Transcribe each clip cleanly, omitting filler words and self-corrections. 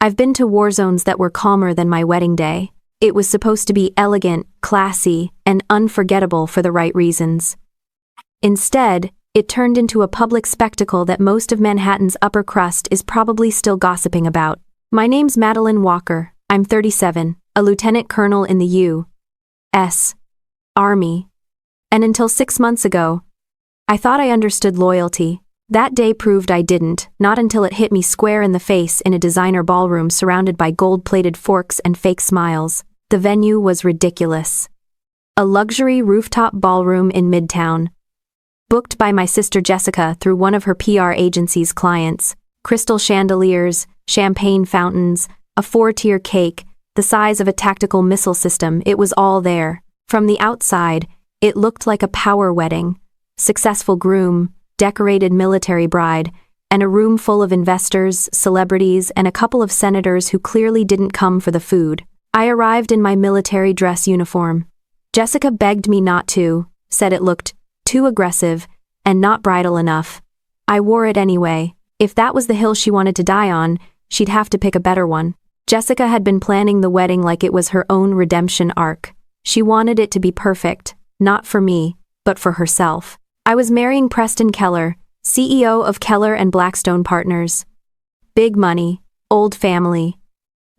I've been to war zones that were calmer than my wedding day. It was supposed to be elegant, classy, and unforgettable for the right reasons. Instead, it turned into a public spectacle that most of Manhattan's upper crust is probably still gossiping about. My name's Madeline Walker. I'm 37, a lieutenant colonel in the U.S. Army. And until 6 months ago, I thought I understood loyalty. That day proved I didn't, not until it hit me square in the face in a designer ballroom surrounded by gold-plated forks and fake smiles. The venue was ridiculous. A luxury rooftop ballroom in Midtown. Booked by my sister Jessica through one of her PR agency's clients. Crystal chandeliers, champagne fountains, a 4-tier cake, the size of a tactical missile system, it was all there. From the outside, it looked like a power wedding. Successful groom, decorated military bride, and a room full of investors, celebrities, and a couple of senators who clearly didn't come for the food. I arrived in my military dress uniform. Jessica begged me not to, said it looked too aggressive and not bridal enough. I wore it anyway. If that was the hill she wanted to die on, she'd have to pick a better one. Jessica had been planning the wedding like it was her own redemption arc. She wanted it to be perfect, not for me, but for herself. I was marrying Preston Keller, CEO of Keller and Blackstone Partners. Big money, old family.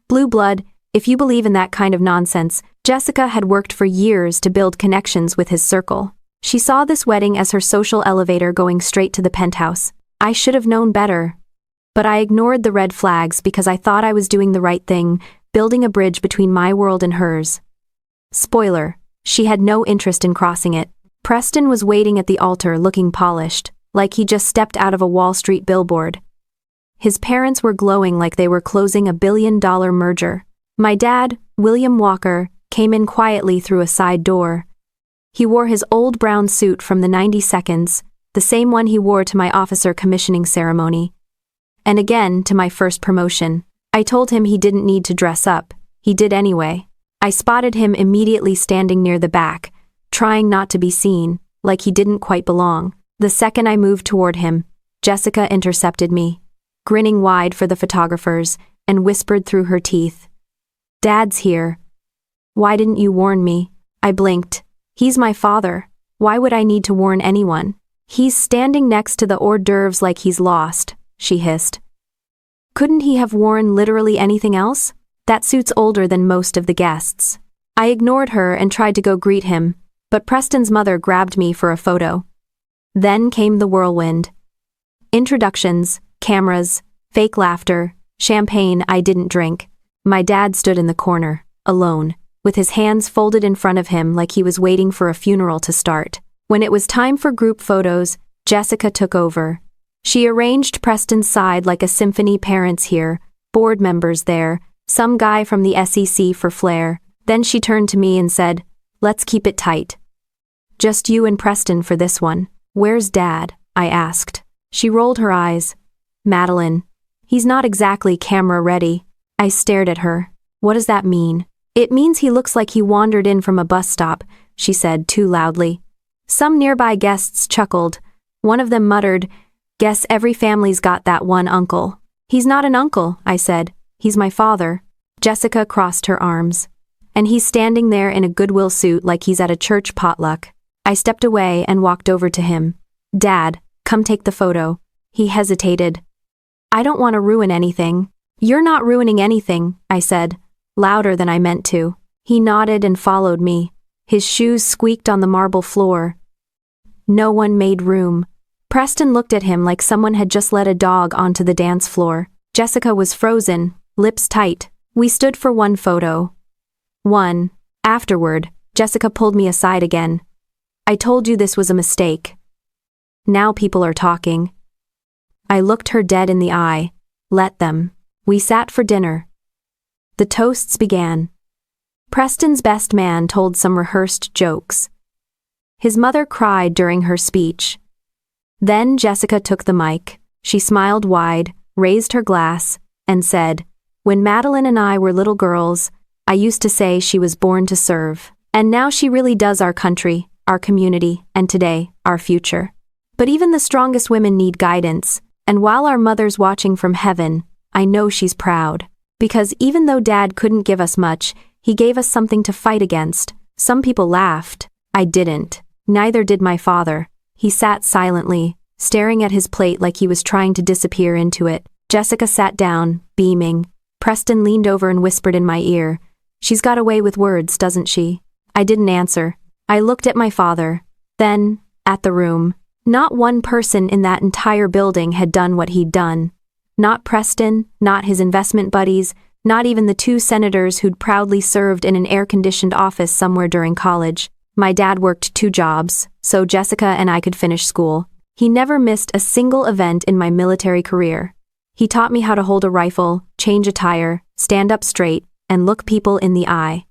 Blue blood, if you believe in that kind of nonsense. Jessica had worked for years to build connections with his circle. She saw this wedding as her social elevator going straight to the penthouse. I should have known better. But I ignored the red flags because I thought I was doing the right thing, building a bridge between my world and hers. Spoiler, she had no interest in crossing it. Preston was waiting at the altar looking polished, like he just stepped out of a Wall Street billboard. His parents were glowing like they were closing a billion-dollar merger. My dad, William Walker, came in quietly through a side door. He wore his old brown suit from the 90 seconds, the same one he wore to my officer commissioning ceremony. And again to my first promotion. I told him he didn't need to dress up. He did anyway. I spotted him immediately standing near the back, trying not to be seen, like he didn't quite belong. The second I moved toward him, Jessica intercepted me, grinning wide for the photographers, and whispered through her teeth, "Dad's here. Why didn't you warn me?" I blinked. He's my father. Why would I need to warn anyone? He's standing next to the hors d'oeuvres like he's lost, she hissed. Couldn't he have worn literally anything else? That suit's older than most of the guests. I ignored her and tried to go greet him, but Preston's mother grabbed me for a photo. Then came the whirlwind. Introductions, cameras, fake laughter, champagne I didn't drink. My dad stood in the corner, alone, with his hands folded in front of him like he was waiting for a funeral to start. When it was time for group photos, Jessica took over. She arranged Preston's side like a symphony, parents here, board members there, some guy from the SEC for flair. Then she turned to me and said, "Let's keep it tight. Just you and Preston for this one." "Where's Dad?" I asked. She rolled her eyes. "Madeline, he's not exactly camera ready." I stared at her. "What does that mean?" "It means he looks like he wandered in from a bus stop," she said too loudly. Some nearby guests chuckled. One of them muttered, "Guess every family's got that one uncle." "He's not an uncle," I said. "He's my father." Jessica crossed her arms. "And he's standing there in a Goodwill suit like he's at a church potluck." I stepped away and walked over to him. "Dad, come take the photo." He hesitated. "I don't want to ruin anything." "You're not ruining anything," I said, louder than I meant to. He nodded and followed me. His shoes squeaked on the marble floor. No one made room. Preston looked at him like someone had just let a dog onto the dance floor. Jessica was frozen, lips tight. We stood for one photo. One. Afterward, Jessica pulled me aside again. "I told you this was a mistake. Now people are talking." I looked her dead in the eye. Let them. We sat for dinner. The toasts began. Preston's best man told some rehearsed jokes. His mother cried during her speech. Then Jessica took the mic. She smiled wide, raised her glass, and said, "When Madeline and I were little girls, I used to say she was born to serve. And now she really does our country, our community, and today, our future. But even the strongest women need guidance, and while our mother's watching from heaven, I know she's proud." Because even though Dad couldn't give us much, he gave us something to fight against. Some people laughed. I didn't. Neither did my father. He sat silently, staring at his plate like he was trying to disappear into it. Jessica sat down, beaming. Preston leaned over and whispered in my ear, "She's got a way with words, doesn't she?" I didn't answer. I looked at my father, then at the room. Not one person in that entire building had done what he'd done. Not Preston, not his investment buddies, not even the 2 senators who'd proudly served in an air-conditioned office somewhere during college. My dad worked 2 jobs, so Jessica and I could finish school. He never missed a single event in my military career. He taught me how to hold a rifle, change a tire, stand up straight, and look people in the eye.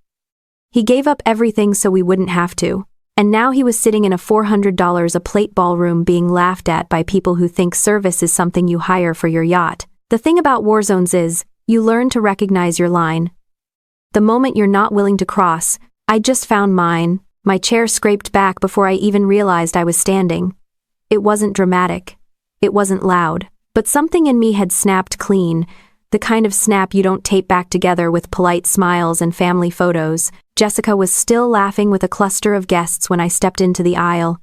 He gave up everything so we wouldn't have to. And now he was sitting in a $400 a plate ballroom being laughed at by people who think service is something you hire for your yacht. The thing about war zones is, you learn to recognize your line. The moment you're not willing to cross, I just found mine. My chair scraped back before I even realized I was standing. It wasn't dramatic. It wasn't loud. But something in me had snapped clean, the kind of snap you don't tape back together with polite smiles and family photos. Jessica was still laughing with a cluster of guests when I stepped into the aisle.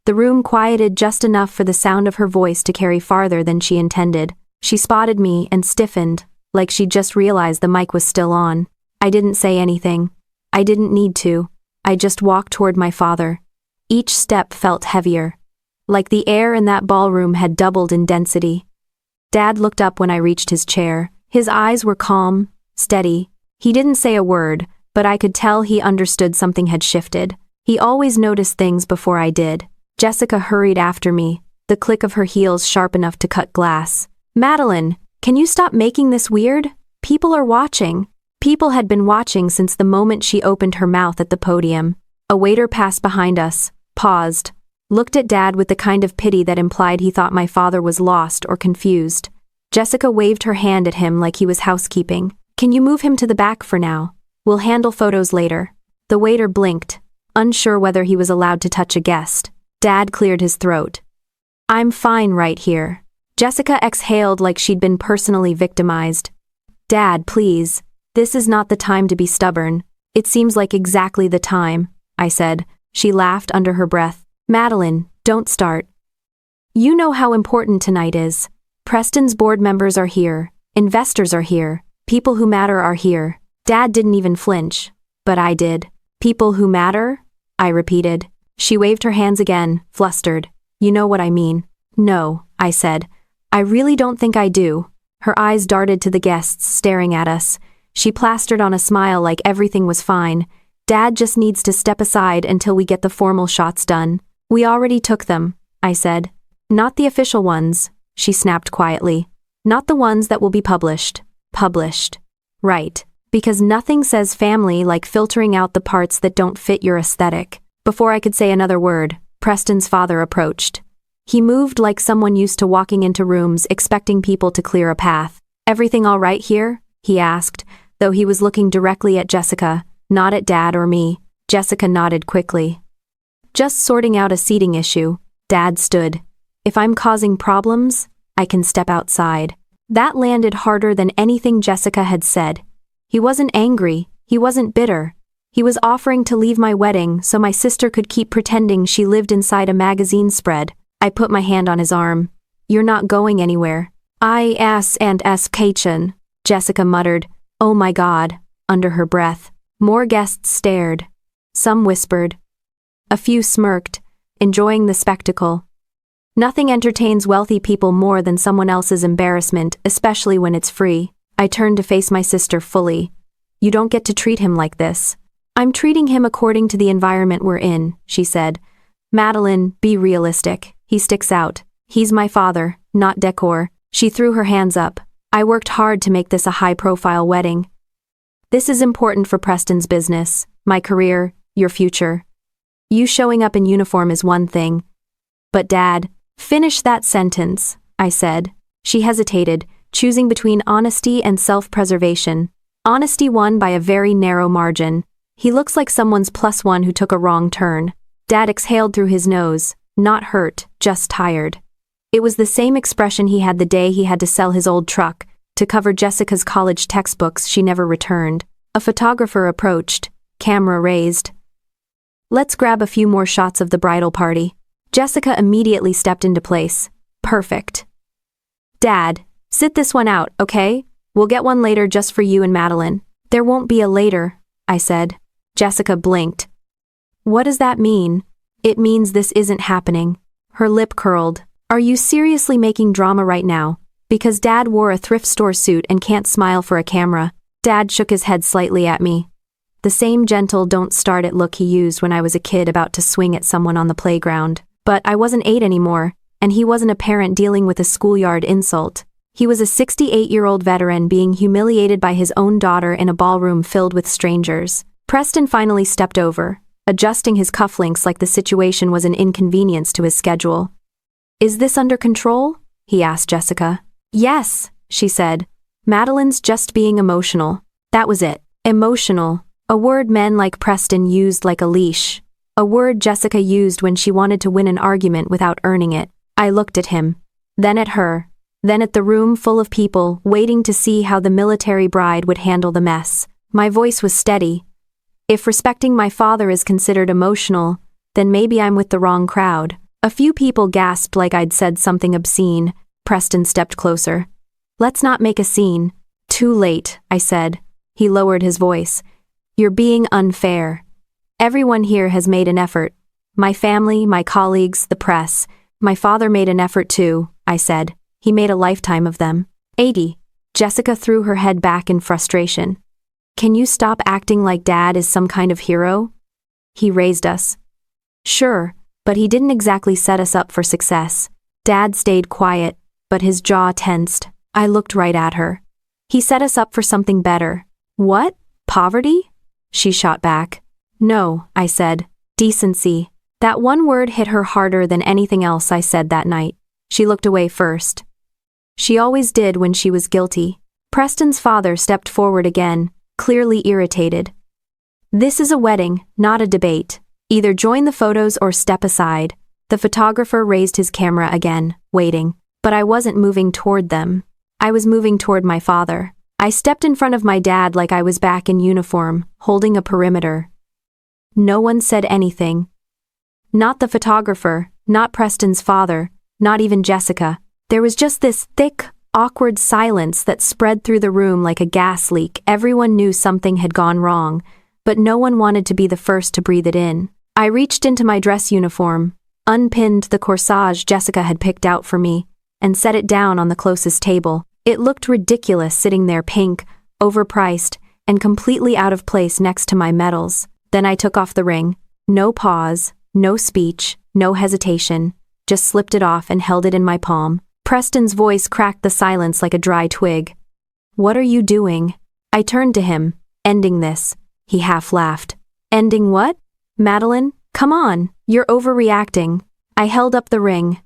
The room quieted just enough for the sound of her voice to carry farther than she intended. She spotted me and stiffened, like she'd just realized the mic was still on. I didn't say anything. I didn't need to. I just walked toward my father. Each step felt heavier, like the air in that ballroom had doubled in density. Dad looked up when I reached his chair. His eyes were calm, steady. He didn't say a word, but I could tell he understood something had shifted. He always noticed things before I did. Jessica hurried after me, the click of her heels sharp enough to cut glass. "Madeline, can you stop making this weird? People are watching." People had been watching since the moment she opened her mouth at the podium. A waiter passed behind us, paused, looked at Dad with the kind of pity that implied he thought my father was lost or confused. Jessica waved her hand at him like he was housekeeping. "Can you move him to the back for now? We'll handle photos later." The waiter blinked, unsure whether he was allowed to touch a guest. Dad cleared his throat. "I'm fine right here." Jessica exhaled like she'd been personally victimized. "Dad, please. This is not the time to be stubborn." "It seems like exactly the time," I said. She laughed under her breath. "Madeline, don't start. You know how important tonight is. Preston's board members are here. Investors are here. People who matter are here." Dad didn't even flinch, but I did. "People who matter?" I repeated. She waved her hands again, flustered. "You know what I mean." "No," I said. "I really don't think I do." Her eyes darted to the guests staring at us. She plastered on a smile like everything was fine. "Dad just needs to step aside until we get the formal shots done." "We already took them," I said. "Not the official ones," she snapped quietly. "Not the ones that will be published." Published. Right. Because nothing says family like filtering out the parts that don't fit your aesthetic. Before I could say another word, Preston's father approached. He moved like someone used to walking into rooms expecting people to clear a path. "Everything all right here?" he asked, though he was looking directly at Jessica, not at Dad or me. Jessica nodded quickly. "Just sorting out a seating issue." Dad stood. "If I'm causing problems, I can step outside." That landed harder than anything Jessica had said. He wasn't angry, he wasn't bitter. He was offering to leave my wedding so my sister could keep pretending she lived inside a magazine spread. I put my hand on his arm. "You're not going anywhere." "I," Jessica muttered. "Oh my God," under her breath. More guests stared. Some whispered. A few smirked, enjoying the spectacle. Nothing entertains wealthy people more than someone else's embarrassment, especially when it's free. I turned to face my sister fully. "You don't get to treat him like this." "I'm treating him according to the environment we're in," she said. "Madeline, be realistic. He sticks out. He's my father, not decor." She threw her hands up. "I worked hard to make this a high-profile wedding. This is important for Preston's business, my career, your future. You showing up in uniform is one thing." "But Dad..." "Finish that sentence," I said. She hesitated, choosing between honesty and self-preservation. Honesty won by a very narrow margin. "He looks like someone's +1 who took a wrong turn." Dad exhaled through his nose, not hurt, just tired. It was the same expression he had the day he had to sell his old truck, to cover Jessica's college textbooks she never returned. A photographer approached, camera raised. "Let's grab a few more shots of the bridal party." Jessica immediately stepped into place. Perfect. "Dad, sit this one out, okay? We'll get one later just for you and Madeline." "There won't be a later," I said. Jessica blinked. "What does that mean?" "It means this isn't happening." Her lip curled. "Are you seriously making drama right now? Because Dad wore a thrift store suit and can't smile for a camera." Dad shook his head slightly at me. The same gentle don't start it look he used when I was a kid about to swing at someone on the playground. But I wasn't 8 anymore, and he wasn't a parent dealing with a schoolyard insult. He was a 68-year-old veteran being humiliated by his own daughter in a ballroom filled with strangers. Preston finally stepped over, adjusting his cufflinks like the situation was an inconvenience to his schedule. "Is this under control?" he asked Jessica. "Yes," she said. "Madeline's just being emotional." That was it. Emotional. A word men like Preston used like a leash. A word Jessica used when she wanted to win an argument without earning it. I looked at him, then at her, then at the room full of people waiting to see how the military bride would handle the mess. My voice was steady. If respecting my father is considered emotional, then maybe I'm with the wrong crowd. A few people gasped like I'd said something obscene. Preston stepped closer. "Let's not make a scene." "Too late," I said. He lowered his voice. "You're being unfair. Everyone here has made an effort. My family, my colleagues, the press. My father made an effort too," I said. "He made a lifetime of them." 80. Jessica threw her head back in frustration. "Can you stop acting like Dad is some kind of hero? He raised us." "Sure, but he didn't exactly set us up for success." Dad stayed quiet, but his jaw tensed. I looked right at her. "He set us up for something better." "What? Poverty?" She shot back. "No," I said. "Decency." That one word hit her harder than anything else I said that night. She looked away first. She always did when she was guilty. Preston's father stepped forward again, clearly irritated. "This is a wedding, not a debate. Either join the photos or step aside." The photographer raised his camera again, waiting. But I wasn't moving toward them. I was moving toward my father. I stepped in front of my dad like I was back in uniform, holding a perimeter. No one said anything. Not the photographer, not Preston's father, not even Jessica. There was just this thick, awkward silence that spread through the room like a gas leak. Everyone knew something had gone wrong, but no one wanted to be the first to breathe it in. I reached into my dress uniform, unpinned the corsage Jessica had picked out for me, and set it down on the closest table. It looked ridiculous sitting there pink, overpriced, and completely out of place next to my medals. Then I took off the ring. No pause, no speech, no hesitation. Just slipped it off and held it in my palm. Preston's voice cracked the silence like a dry twig. "What are you doing?" I turned to him. "Ending this." He half laughed. "Ending what?" "Madeline, come on, you're overreacting." I held up the ring.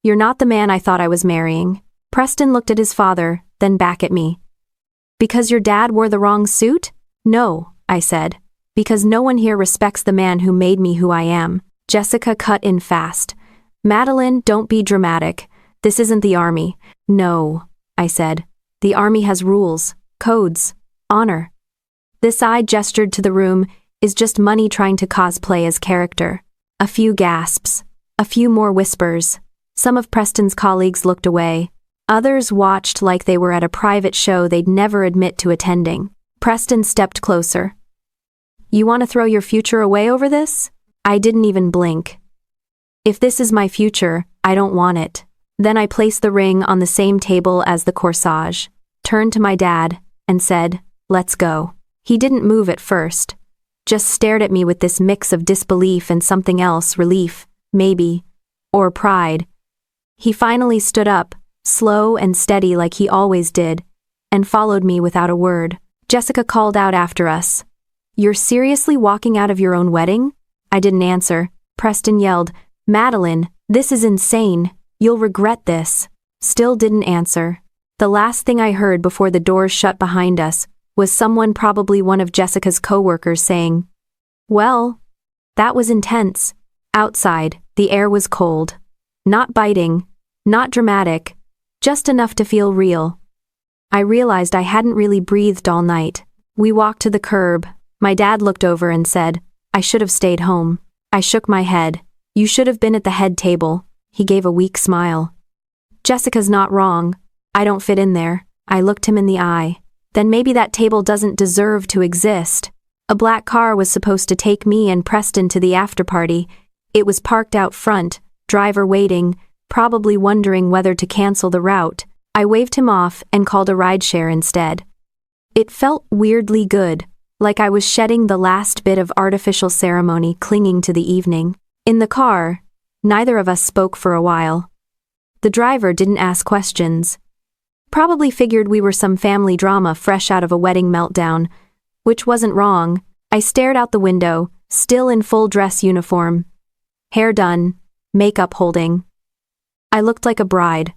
"You're not the man I thought I was marrying." Preston looked at his father, then back at me. "Because your dad wore the wrong suit?" "No," I said. "Because no one here respects the man who made me who I am." Jessica cut in fast. "Madeline, don't be dramatic. This isn't the army." "No," I said. "The army has rules, codes, honor. This I gestured to the room is just money trying to cosplay as character." A few gasps. A few more whispers. Some of Preston's colleagues looked away. Others watched like they were at a private show they'd never admit to attending. Preston stepped closer. "You want to throw your future away over this?" I didn't even blink. "If this is my future, I don't want it." Then I placed the ring on the same table as the corsage, turned to my dad, and said, "Let's go." He didn't move at first. Just stared at me with this mix of disbelief and something else, relief, maybe, or pride. He finally stood up, slow and steady like he always did, and followed me without a word. Jessica called out after us, "You're seriously walking out of your own wedding?" I didn't answer. Preston yelled, "Madeline, this is insane. You'll regret this." Still didn't answer. The last thing I heard before the doors shut behind us was someone, probably one of Jessica's coworkers, saying, "Well, that was intense." Outside, the air was cold. Not biting, not dramatic, just enough to feel real. I realized I hadn't really breathed all night. We walked to the curb. My dad looked over and said, "I should have stayed home." I shook my head. "You should have been at the head table." He gave a weak smile. "Jessica's not wrong. I don't fit in there." I looked him in the eye. "Then maybe that table doesn't deserve to exist." A black car was supposed to take me and Preston to the after-party. It was parked out front, driver waiting, probably wondering whether to cancel the route. I waved him off and called a rideshare instead. It felt weirdly good, like I was shedding the last bit of artificial ceremony clinging to the evening. In the car, neither of us spoke for a while. The driver didn't ask questions. Probably figured we were some family drama fresh out of a wedding meltdown, which wasn't wrong. I stared out the window, still in full dress uniform. Hair done, makeup holding. I looked like a bride.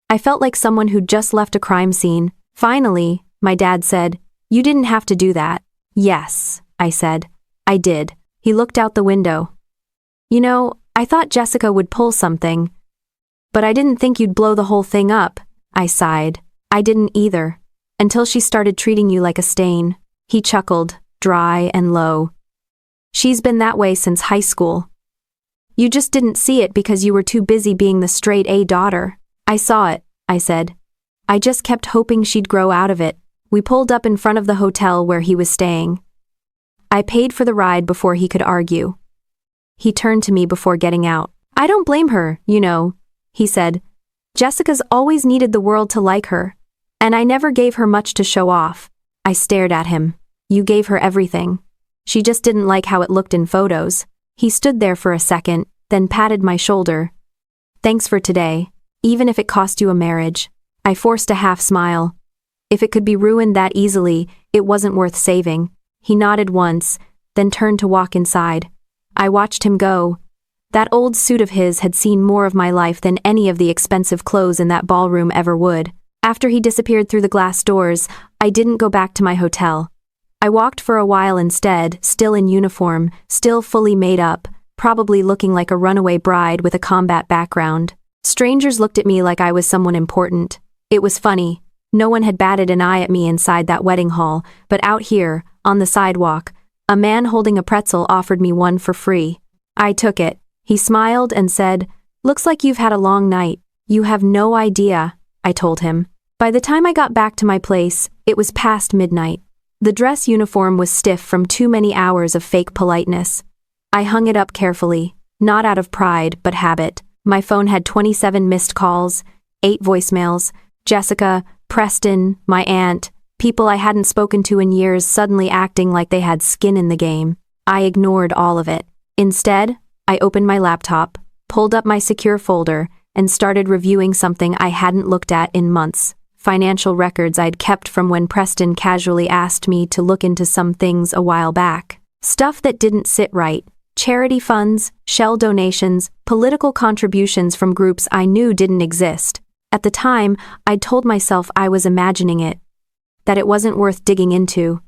I felt like someone who'd just left a crime scene. "Finally," my dad said, "you didn't have to do that." "Yes," I said. "I did." He looked out the window. "You know, I thought Jessica would pull something. But I didn't think you'd blow the whole thing up." I sighed. "I didn't either. Until she started treating you like a stain." He chuckled, dry and low. "She's been that way since high school. You just didn't see it because you were too busy being the straight A daughter." "I saw it," I said. "I just kept hoping she'd grow out of it." We pulled up in front of the hotel where he was staying. I paid for the ride before he could argue. He turned to me before getting out. "I don't blame her, you know," he said. "Jessica's always needed the world to like her, and I never gave her much to show off." I stared at him. "You gave her everything. She just didn't like how it looked in photos." He stood there for a second, then patted my shoulder. "Thanks for today, even if it cost you a marriage." I forced a half smile. If it could be ruined that easily, it wasn't worth saving. He nodded once, then turned to walk inside. I watched him go. That old suit of his had seen more of my life than any of the expensive clothes in that ballroom ever would. After he disappeared through the glass doors, I didn't go back to my hotel. I walked for a while instead, still in uniform, still fully made up, probably looking like a runaway bride with a combat background. Strangers looked at me like I was someone important. It was funny. No one had batted an eye at me inside that wedding hall, but out here, on the sidewalk, a man holding a pretzel offered me one for free. I took it. He smiled and said, "Looks like you've had a long night." "You have no idea," I told him. By the time I got back to my place, it was past midnight. The dress uniform was stiff from too many hours of fake politeness. I hung it up carefully, not out of pride, but habit. My phone had 27 missed calls, 8 voicemails, Jessica, Preston, my aunt, people I hadn't spoken to in years suddenly acting like they had skin in the game. I ignored all of it. Instead, I opened my laptop, pulled up my secure folder, and started reviewing something I hadn't looked at in months. Financial records I'd kept from when Preston casually asked me to look into some things a while back. Stuff that didn't sit right. Charity funds, shell donations, political contributions from groups I knew didn't exist. At the time, I'd told myself I was imagining it, that it wasn't worth digging into.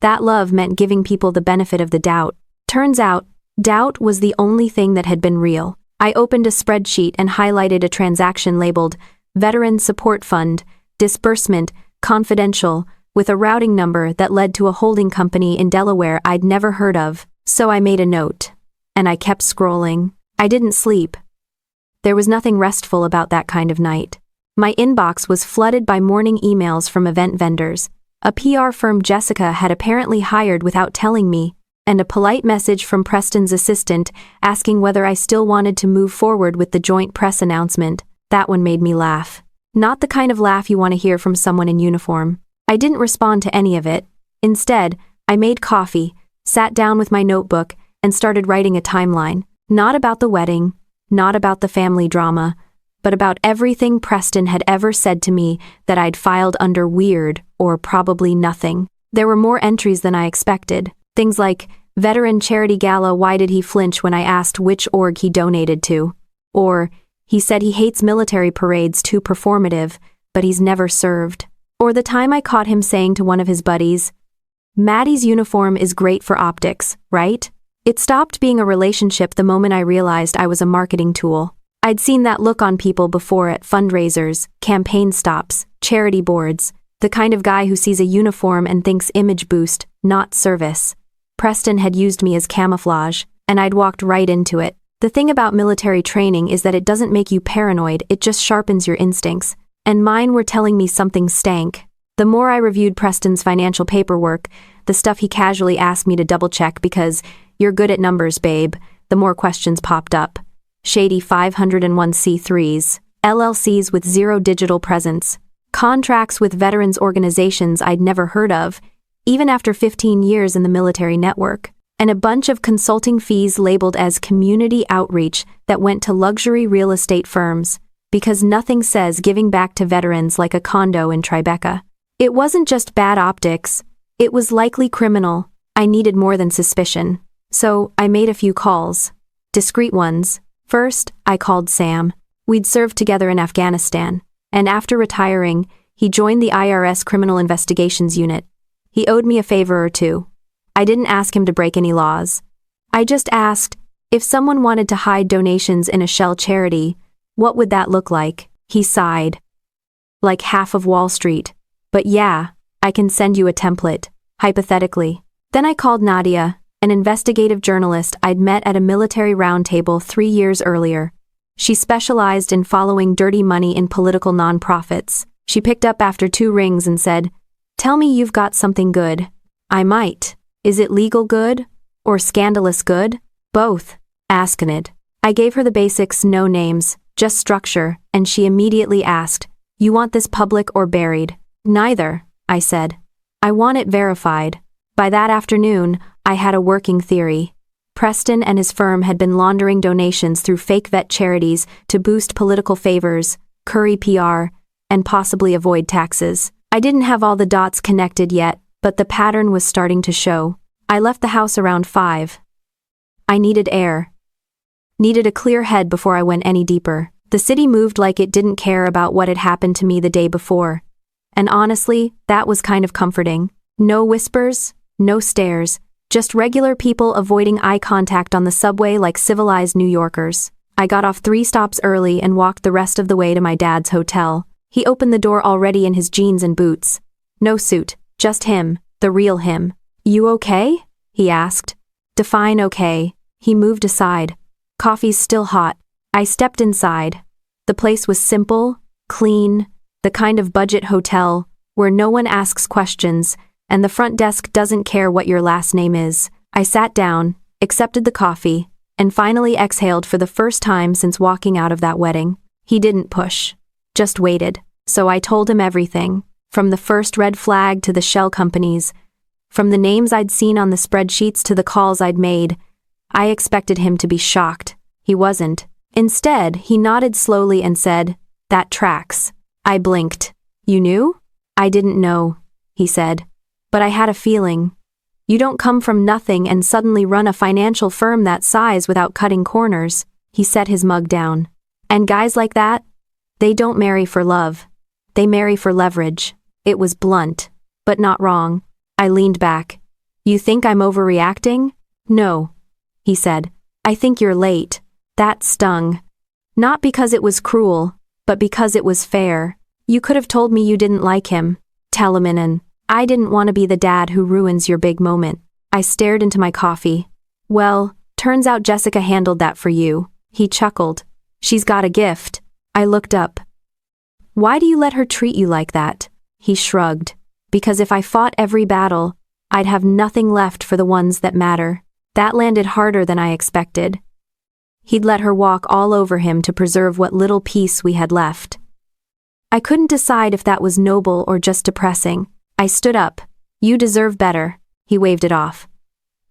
That love meant giving people the benefit of the doubt. Turns out, doubt was the only thing that had been real. I opened a spreadsheet and highlighted a transaction labeled Veteran Support Fund, Disbursement, Confidential, with a routing number that led to a holding company in Delaware I'd never heard of. So I made a note. And I kept scrolling. I didn't sleep. There was nothing restful about that kind of night. My inbox was flooded by morning emails from event vendors, a PR firm Jessica had apparently hired without telling me, and a polite message from Preston's assistant asking whether I still wanted to move forward with the joint press announcement. That one made me laugh. Not the kind of laugh you want to hear from someone in uniform. I didn't respond to any of it. Instead, I made coffee, sat down with my notebook, and started writing a timeline. Not about the wedding, not about the family drama, but about everything Preston had ever said to me that I'd filed under weird or probably nothing. There were more entries than I expected. Things like, Veteran Charity Gala, why did he flinch when I asked which org he donated to? Or, he said he hates military parades, too performative, but he's never served. Or the time I caught him saying to one of his buddies, "Maddie's uniform is great for optics, right?" It stopped being a relationship the moment I realized I was a marketing tool. I'd seen that look on people before at fundraisers, campaign stops, charity boards, the kind of guy who sees a uniform and thinks image boost, not service. Preston had used me as camouflage, and I'd walked right into it. The thing about military training is that it doesn't make you paranoid, it just sharpens your instincts, and mine were telling me something stank. The more I reviewed Preston's financial paperwork, the stuff he casually asked me to double-check because, "You're good at numbers, babe," the more questions popped up. Shady 501c3s, LLCs with zero digital presence, contracts with veterans organizations I'd never heard of, even after 15 years in the military network, and a bunch of consulting fees labeled as community outreach that went to luxury real estate firms, because nothing says giving back to veterans like a condo in Tribeca. It wasn't just bad optics, it was likely criminal. I needed more than suspicion. So I made a few calls. Discreet ones. First, I called Sam. We'd served together in Afghanistan, and after retiring, he joined the IRS Criminal Investigations Unit. He owed me a favor or two. I didn't ask him to break any laws. I just asked, if someone wanted to hide donations in a shell charity, what would that look like? He sighed. Like half of Wall Street. But yeah, I can send you a template, hypothetically. Then I called Nadia, an investigative journalist I'd met at a military roundtable 3 years earlier. She specialized in following dirty money in political nonprofits. She picked up after 2 rings and said, "Tell me you've got something good." I might. Is it legal good? Or scandalous good? Both. Askinid. I gave her the basics, no names, just structure, and she immediately asked, "You want this public or buried?" "Neither," I said. "I want it verified." By that afternoon, I had a working theory. Preston and his firm had been laundering donations through fake vet charities to boost political favors, curry PR, and possibly avoid taxes. I didn't have all the dots connected yet, but the pattern was starting to show. I left the house around 5. I needed air. Needed a clear head before I went any deeper. The city moved like it didn't care about what had happened to me the day before. And honestly, that was kind of comforting. No whispers, no stares, just regular people avoiding eye contact on the subway like civilized New Yorkers. I got off 3 stops early and walked the rest of the way to my dad's hotel. He opened the door already in his jeans and boots. No suit, just him, the real him. "You okay?" he asked. Define okay. He moved aside. "Coffee's still hot." I stepped inside. The place was simple, clean, the kind of budget hotel where no one asks questions and the front desk doesn't care what your last name is. I sat down, accepted the coffee, and finally exhaled for the first time since walking out of that wedding. He didn't push, just waited. So I told him everything, from the first red flag to the shell companies, from the names I'd seen on the spreadsheets to the calls I'd made. I expected him to be shocked. He wasn't. Instead, he nodded slowly and said, "That tracks." I blinked. "You knew?" "I didn't know," he said. "But I had a feeling. You don't come from nothing and suddenly run a financial firm that size without cutting corners." He set his mug down. "And guys like that? They don't marry for love. They marry for leverage." It was blunt, but not wrong. I leaned back. "You think I'm overreacting?" "No," he said. "I think you're late." That stung. Not because it was cruel, but because it was fair. You could have told me you didn't like him. Teleminen. I didn't want to be the dad who ruins your big moment. I stared into my coffee. "Well, turns out Jessica handled that for you." He chuckled. "She's got a gift." I looked up. "Why do you let her treat you like that?" He shrugged. "Because if I fought every battle, I'd have nothing left for the ones that matter." That landed harder than I expected. He'd let her walk all over him to preserve what little peace we had left. I couldn't decide if that was noble or just depressing. I stood up. "You deserve better." He waved it off.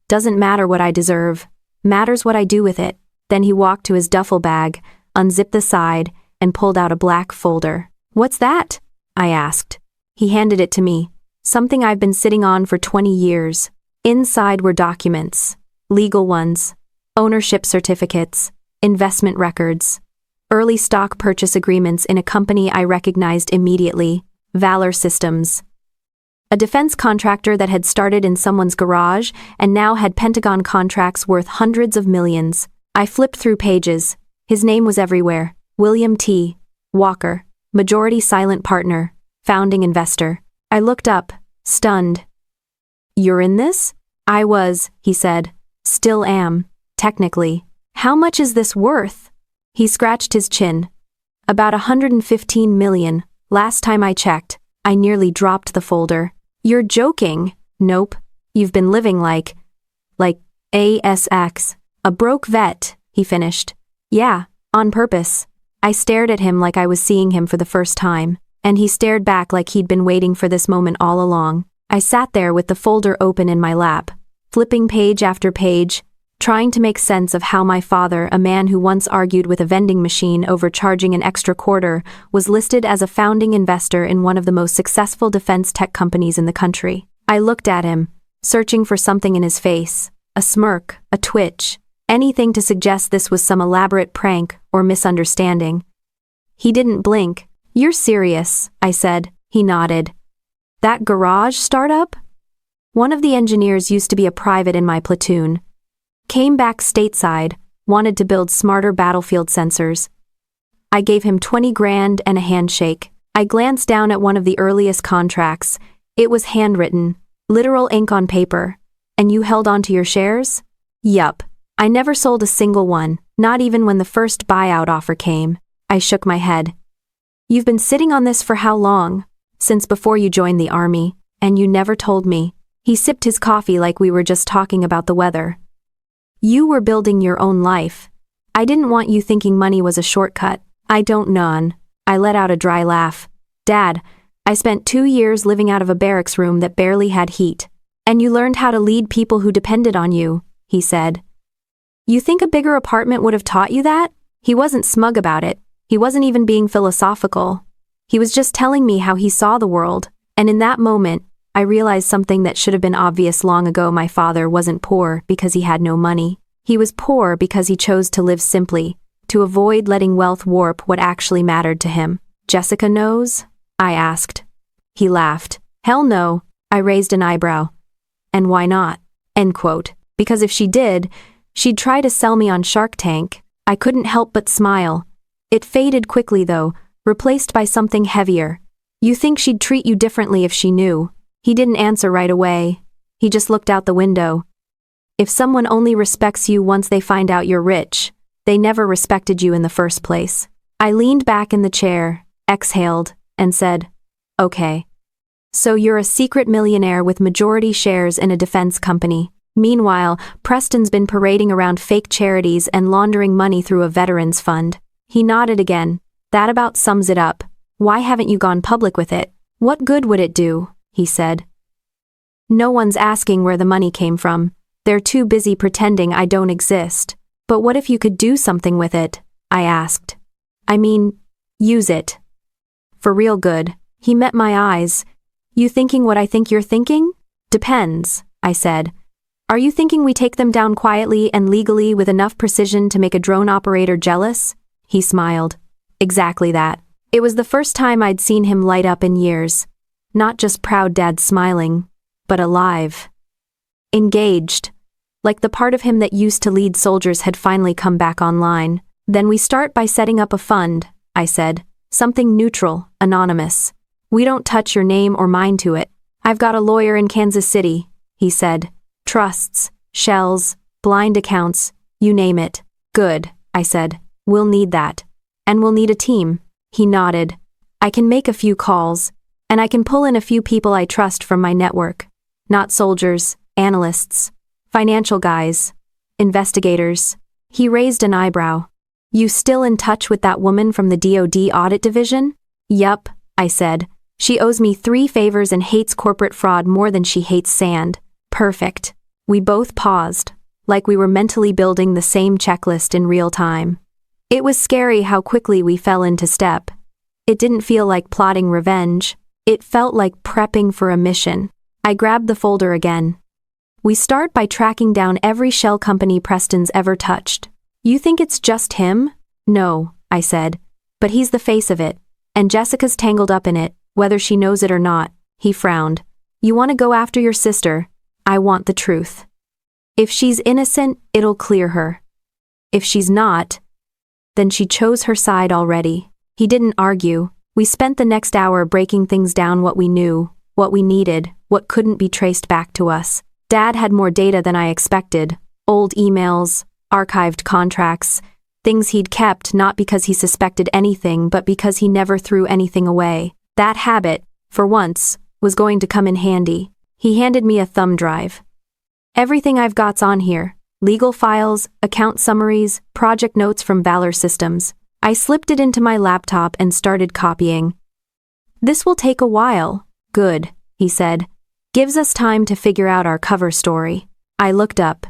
"Doesn't matter what I deserve. Matters what I do with it." Then he walked to his duffel bag, unzipped the side, and pulled out a black folder. "What's that?" I asked. He handed it to me. Something I've been sitting on for 20 years. Inside were documents. Legal ones. Ownership certificates. Investment records. Early stock purchase agreements in a company I recognized immediately, Valor Systems. A defense contractor that had started in someone's garage and now had Pentagon contracts worth hundreds of millions. I flipped through pages, His name was everywhere. William T. Walker, majority silent partner, founding investor. I looked up, stunned. "You're in this?" "I was," he said. "Still am, technically." "How much is this worth?" He scratched his chin. "About 115 million, last time I checked." I nearly dropped the folder. "You're joking." "Nope. You've been living like ASX. A broke vet," he finished. "Yeah, on purpose." I stared at him like I was seeing him for the first time, and he stared back like he'd been waiting for this moment all along. I sat there with the folder open in my lap, flipping page after page, trying to make sense of how my father, a man who once argued with a vending machine over charging an extra quarter, was listed as a founding investor in one of the most successful defense tech companies in the country. I looked at him, searching for something in his face, a smirk, a twitch, anything to suggest this was some elaborate prank or misunderstanding. He didn't blink. "You're serious," I said. He nodded. "That garage startup?" "One of the engineers used to be a private in my platoon. Came back stateside, wanted to build smarter battlefield sensors." I gave him 20 grand and a handshake. I glanced down at one of the earliest contracts. It was handwritten, literal ink on paper. "And you held on to your shares?" "Yup. I never sold a single one, not even when the first buyout offer came." I shook my head. "You've been sitting on this for how long?" "Since before you joined the army, and you never told me." He sipped his coffee like we were just talking about the weather. "You were building your own life. I didn't want you thinking money was a shortcut." "I don't none." I let out a dry laugh. "Dad, I spent 2 years living out of a barracks room that barely had heat. And you learned how to lead people who depended on you," he said. "You think a bigger apartment would have taught you that?" He wasn't smug about it. He wasn't even being philosophical. He was just telling me how he saw the world, and in that moment, I realized something that should have been obvious long ago. My father wasn't poor because he had no money. He was poor because he chose to live simply, to avoid letting wealth warp what actually mattered to him. "Jessica knows?" I asked. He laughed. "Hell no." I raised an eyebrow. "And why not?" End quote. "Because if she did, she'd try to sell me on Shark Tank." I couldn't help but smile. It faded quickly though, replaced by something heavier. "You think she'd treat you differently if she knew?" He didn't answer right away. He just looked out the window. "If someone only respects you once they find out you're rich, they never respected you in the first place." I leaned back in the chair, exhaled, and said, "Okay. So you're a secret millionaire with majority shares in a defense company. Meanwhile, Preston's been parading around fake charities and laundering money through a veterans fund." He nodded again. "That about sums it up. Why haven't you gone public with it?" "What good would it do?" he said. "No one's asking where the money came from. They're too busy pretending I don't exist." "But what if you could do something with it?" I asked. "I mean, use it. For real good." He met my eyes. "You thinking what I think you're thinking?" "Depends," I said. "Are you thinking we take them down quietly and legally with enough precision to make a drone operator jealous?" He smiled. "Exactly that." It was the first time I'd seen him light up in years. Not just proud dad smiling, but alive. Engaged. Like the part of him that used to lead soldiers had finally come back online. "Then we start by setting up a fund," I said. "Something neutral, anonymous. We don't touch your name or mine to it. I've got a lawyer in Kansas City," he said. "Trusts, shells, blind accounts, you name it." "Good," I said. "We'll need that. And we'll need a team." He nodded. "I can make a few calls, and I can pull in a few people I trust from my network. Not soldiers, analysts, financial guys, investigators." He raised an eyebrow. "You still in touch with that woman from the DoD audit division?" "Yup," I said. "She owes me 3 favors and hates corporate fraud more than she hates sand." "Perfect." We both paused, like we were mentally building the same checklist in real time. It was scary how quickly we fell into step. It didn't feel like plotting revenge. It felt like prepping for a mission. I grabbed the folder again. "We start by tracking down every shell company Preston's ever touched." "You think it's just him?" "No," I said. "But he's the face of it. And Jessica's tangled up in it, whether she knows it or not." He frowned. "You want to go after your sister? I want the truth. If she's innocent, it'll clear her. If she's not..." then she chose her side already. He didn't argue. We spent the next hour breaking things down: what we knew, what we needed, what couldn't be traced back to us. Dad had more data than I expected. Old emails, archived contracts, things he'd kept not because he suspected anything but because he never threw anything away. That habit, for once, was going to come in handy. He handed me a thumb drive. Everything I've got's on here. Legal files, account summaries, project notes from Valor Systems. I slipped it into my laptop and started copying. This will take a while. Good, he said. Gives us time to figure out our cover story. I looked up.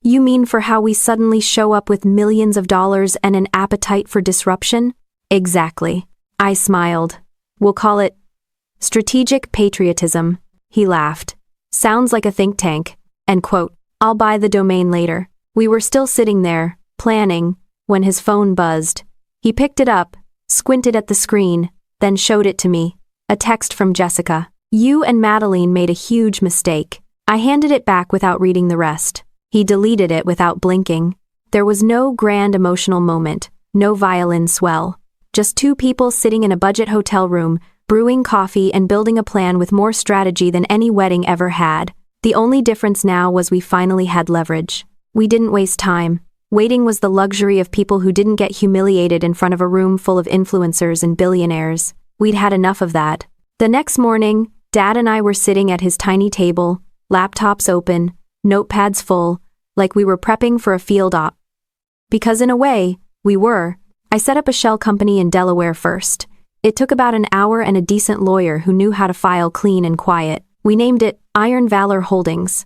You mean for how we suddenly show up with millions of dollars and an appetite for disruption? Exactly. I smiled. We'll call it strategic patriotism. He laughed. Sounds like a think tank. End quote. I'll buy the domain later. We were still sitting there, planning, when his phone buzzed. He picked it up, squinted at the screen, then showed it to me. A text from Jessica. You and Madeline made a huge mistake. I handed it back without reading the rest. He deleted it without blinking. There was no grand emotional moment, no violin swell. Just two people sitting in a budget hotel room, brewing coffee and building a plan with more strategy than any wedding ever had. The only difference now was we finally had leverage. We didn't waste time. Waiting was the luxury of people who didn't get humiliated in front of a room full of influencers and billionaires. We'd had enough of that. The next morning, Dad and I were sitting at his tiny table, laptops open, notepads full, like we were prepping for a field op. Because in a way, we were. I set up a shell company in Delaware first. It took about an hour and a decent lawyer who knew how to file clean and quiet. We named it Iron Valor Holdings.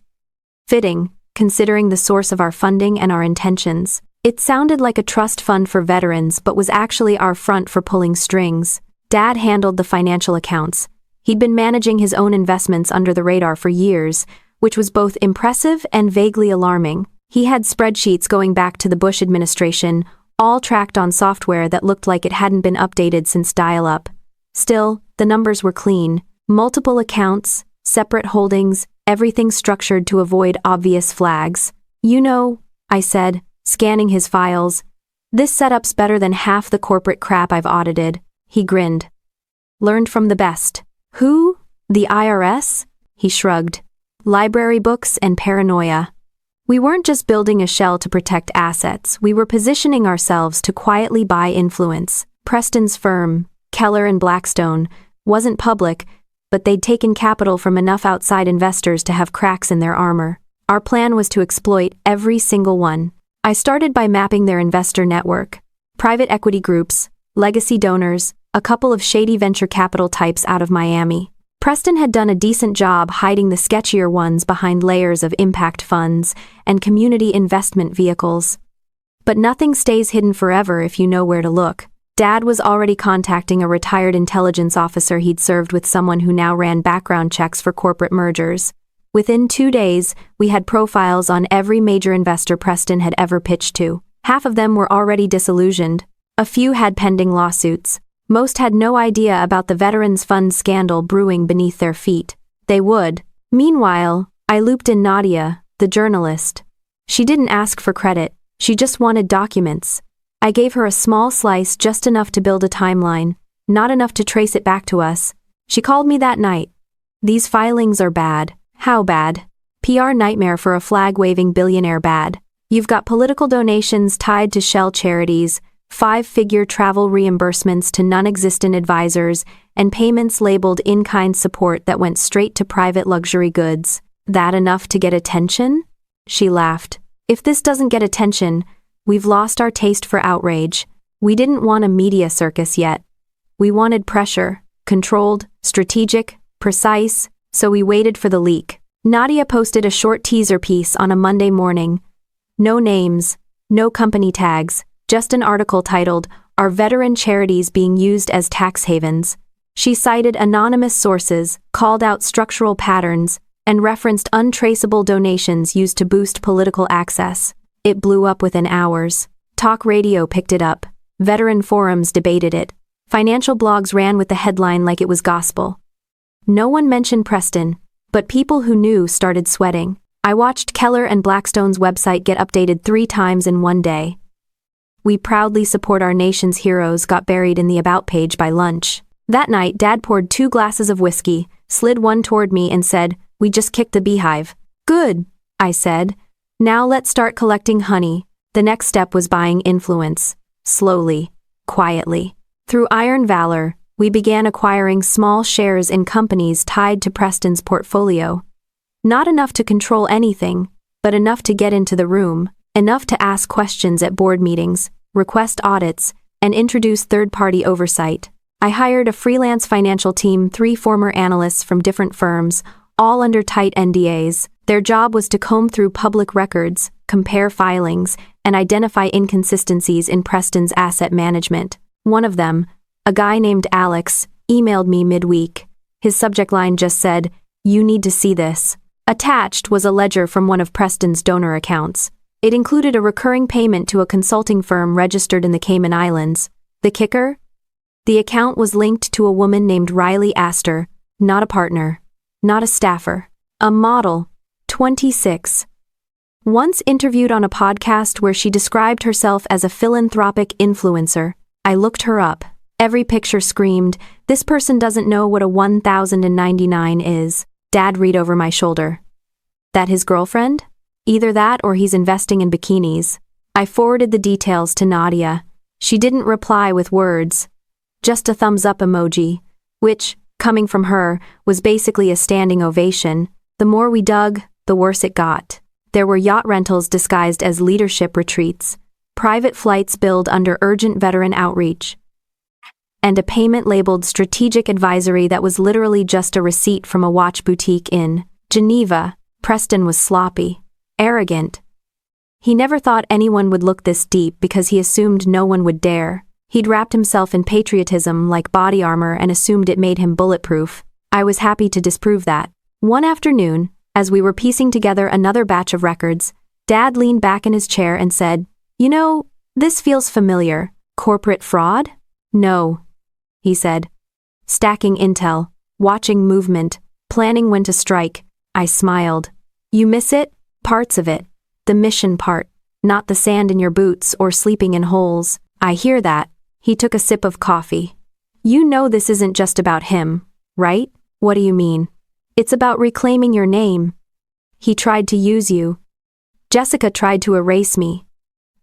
Fitting, considering the source of our funding and our intentions. It sounded like a trust fund for veterans but was actually our front for pulling strings. Dad handled the financial accounts. He'd been managing his own investments under the radar for years, which was both impressive and vaguely alarming. He had spreadsheets going back to the Bush administration, all tracked on software that looked like it hadn't been updated since dial-up. Still, the numbers were clean. Multiple accounts, separate holdings, everything structured to avoid obvious flags. You know, I said, scanning his files. This setup's better than half the corporate crap I've audited. He grinned. Learned from the best. Who? The IRS? He shrugged. Library books and paranoia. We weren't just building a shell to protect assets, we were positioning ourselves to quietly buy influence. Preston's firm, Keller and Blackstone, wasn't public, but they'd taken capital from enough outside investors to have cracks in their armor. Our plan was to exploit every single one. I started by mapping their investor network. Private equity groups, legacy donors, a couple of shady venture capital types out of Miami. Preston had done a decent job hiding the sketchier ones behind layers of impact funds and community investment vehicles. But nothing stays hidden forever if you know where to look. Dad was already contacting a retired intelligence officer he'd served with someone who now ran background checks for corporate mergers. Within 2 days, we had profiles on every major investor Preston had ever pitched to. Half of them were already disillusioned. A few had pending lawsuits. Most had no idea about the Veterans Fund scandal brewing beneath their feet. They would. Meanwhile, I looped in Nadia, the journalist. She didn't ask for credit. She just wanted documents. I gave her a small slice, just enough to build a timeline, not enough to trace it back to us. She called me that night. These filings are bad. How bad? PR nightmare for a flag-waving billionaire bad. You've got political donations tied to shell charities, 5-figure travel reimbursements to non-existent advisors, and payments labeled in-kind support that went straight to private luxury goods. That enough to get attention? She laughed. If this doesn't get attention, we've lost our taste for outrage. We didn't want a media circus yet. We wanted pressure, controlled, strategic, precise, so we waited for the leak. Nadia posted a short teaser piece on a Monday morning. No names, no company tags, just an article titled, "Are Veteran Charities Being Used as Tax Havens?" She cited anonymous sources, called out structural patterns, and referenced untraceable donations used to boost political access. It blew up within hours. Talk radio picked it up. Veteran forums debated it. Financial blogs ran with the headline like it was gospel. No one mentioned Preston, but people who knew started sweating. I watched Keller and Blackstone's website get updated 3 times in one day. "We proudly support our nation's heroes" got buried in the About page by lunch. That night, Dad poured 2 glasses of whiskey, slid one toward me and said, "We just kicked the beehive." "Good," I said. "Now let's start collecting honey." The next step was buying influence. Slowly, quietly. Through iron valor, we began acquiring small shares in companies tied to Preston's portfolio. Not enough to control anything, but enough to get into the room, enough to ask questions at board meetings, request audits, and introduce third-party oversight. I hired a freelance financial team, 3 former analysts from different firms, all under tight NDAs. Their job was to comb through public records, compare filings, and identify inconsistencies in Preston's asset management. One of them, a guy named Alex, emailed me midweek. His subject line just said, "You need to see this." Attached was a ledger from one of Preston's donor accounts. It included a recurring payment to a consulting firm registered in the Cayman Islands. The kicker? The account was linked to a woman named Riley Astor, not a partner, not a staffer, a model, 26. Once interviewed on a podcast where she described herself as a philanthropic influencer, I looked her up. Every picture screamed, "This person doesn't know what a 1099 is." Dad read over my shoulder. "That his girlfriend? Either that or he's investing in bikinis." I forwarded the details to Nadia. She didn't reply with words, just a thumbs-up emoji, which, coming from her, was basically a standing ovation. The more we dug, the worse it got. There were yacht rentals disguised as leadership retreats, private flights billed under urgent veteran outreach, and a payment labeled strategic advisory that was literally just a receipt from a watch boutique in Geneva. Preston was sloppy, arrogant. He never thought anyone would look this deep because he assumed no one would dare. He'd wrapped himself in patriotism like body armor and assumed it made him bulletproof. I was happy to disprove that. One afternoon, as we were piecing together another batch of records, Dad leaned back in his chair and said, "You know, this feels familiar. Corporate fraud?" "No," he said. "Stacking intel, watching movement, planning when to strike." I smiled. "You miss it? Parts of it. The mission part, not the sand in your boots or sleeping in holes." "I hear that." He took a sip of coffee. "You know this isn't just about him, right?" "What do you mean?" "It's about reclaiming your name. He tried to use you. Jessica tried to erase me.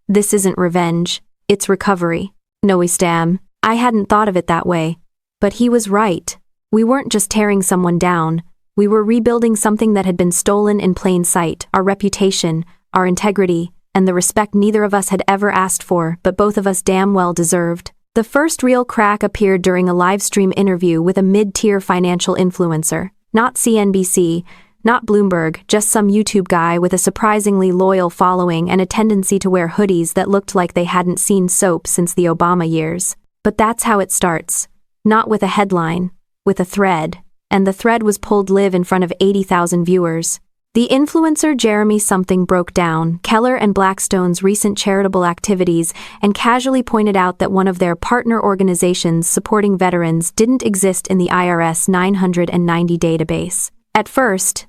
This isn't revenge, it's recovery." "No, Stam. I hadn't thought of it that way. But he was right. We weren't just tearing someone down. We were rebuilding something that had been stolen in plain sight, our reputation, our integrity, and the respect neither of us had ever asked for, but both of us damn well deserved. The first real crack appeared during a live-stream interview with a mid-tier financial influencer. Not CNBC, not Bloomberg, just some YouTube guy with a surprisingly loyal following and a tendency to wear hoodies that looked like they hadn't seen soap since the Obama years. But that's how it starts. Not with a headline, with a thread. And the thread was pulled live in front of 80,000 viewers. The influencer Jeremy something broke down Keller and Blackstone's recent charitable activities and casually pointed out that one of their partner organizations supporting veterans didn't exist in the IRS 990 database. At first,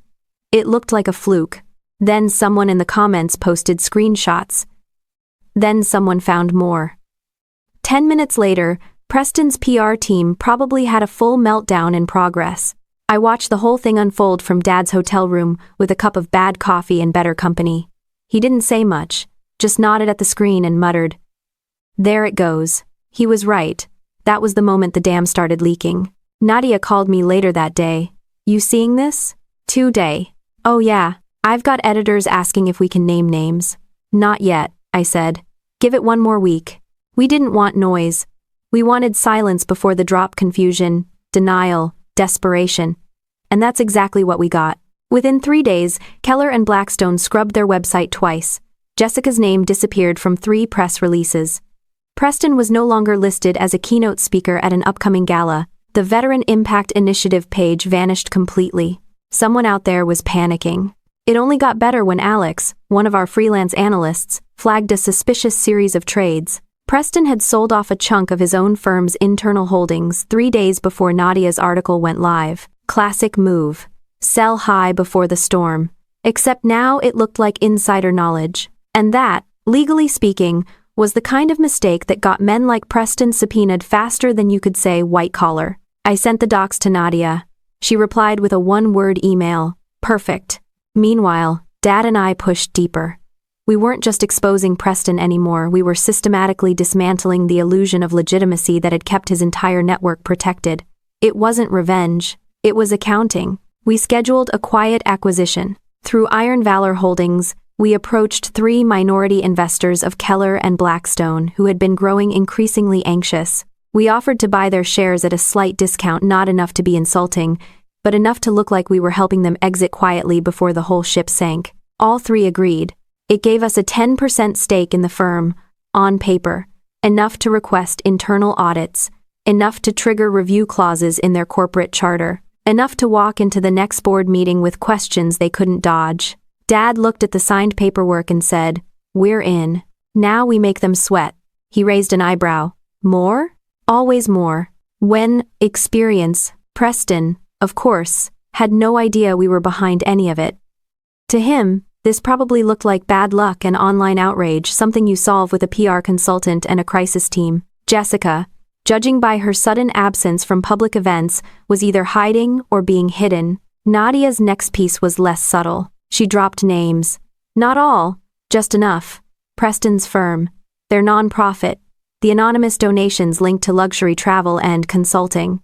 it looked like a fluke. Then someone in the comments posted screenshots. Then someone found more. 10 minutes later, Preston's PR team probably had a full meltdown in progress. I watched the whole thing unfold from Dad's hotel room with a cup of bad coffee and better company. He didn't say much, just nodded at the screen and muttered, "There it goes." He was right. That was the moment the dam started leaking. Nadia called me later that day. "You seeing this?" "Today." "Oh yeah, I've got editors asking if we can name names." "Not yet," I said. "Give it one more week." We didn't want noise. We wanted silence before the drop. Confusion, denial, desperation. And that's exactly what we got. Within 3 days, Keller and Blackstone scrubbed their website twice. Jessica's name disappeared from 3 press releases. Preston was no longer listed as a keynote speaker at an upcoming gala. The Veteran Impact Initiative page vanished completely. Someone out there was panicking. It only got better when Alex, one of our freelance analysts, flagged a suspicious series of trades. Preston had sold off a chunk of his own firm's internal holdings 3 days before Nadia's article went live. Classic move. Sell high before the storm. Except now it looked like insider knowledge. And that, legally speaking, was the kind of mistake that got men like Preston subpoenaed faster than you could say white collar. I sent the docs to Nadia. She replied with a one-word email. Perfect. Meanwhile, Dad and I pushed deeper. We weren't just exposing Preston anymore, we were systematically dismantling the illusion of legitimacy that had kept his entire network protected. It wasn't revenge, it was accounting. We scheduled a quiet acquisition. Through Iron Valor Holdings, we approached 3 minority investors of Keller and Blackstone who had been growing increasingly anxious. We offered to buy their shares at a slight discount, not enough to be insulting, but enough to look like we were helping them exit quietly before the whole ship sank. All 3 agreed. It gave us a 10% stake in the firm, on paper, enough to request internal audits, enough to trigger review clauses in their corporate charter, enough to walk into the next board meeting with questions they couldn't dodge. Dad looked at the signed paperwork and said, "We're in. Now we make them sweat." He raised an eyebrow. More? Always more. When experience, Preston, of course, had no idea we were behind any of it. To him, this probably looked like bad luck and online outrage, something you solve with a PR consultant and a crisis team. Jessica, judging by her sudden absence from public events, was either hiding or being hidden. Nadia's next piece was less subtle. She dropped names. Not all, just enough. Preston's firm, their non-profit, the anonymous donations linked to luxury travel and consulting.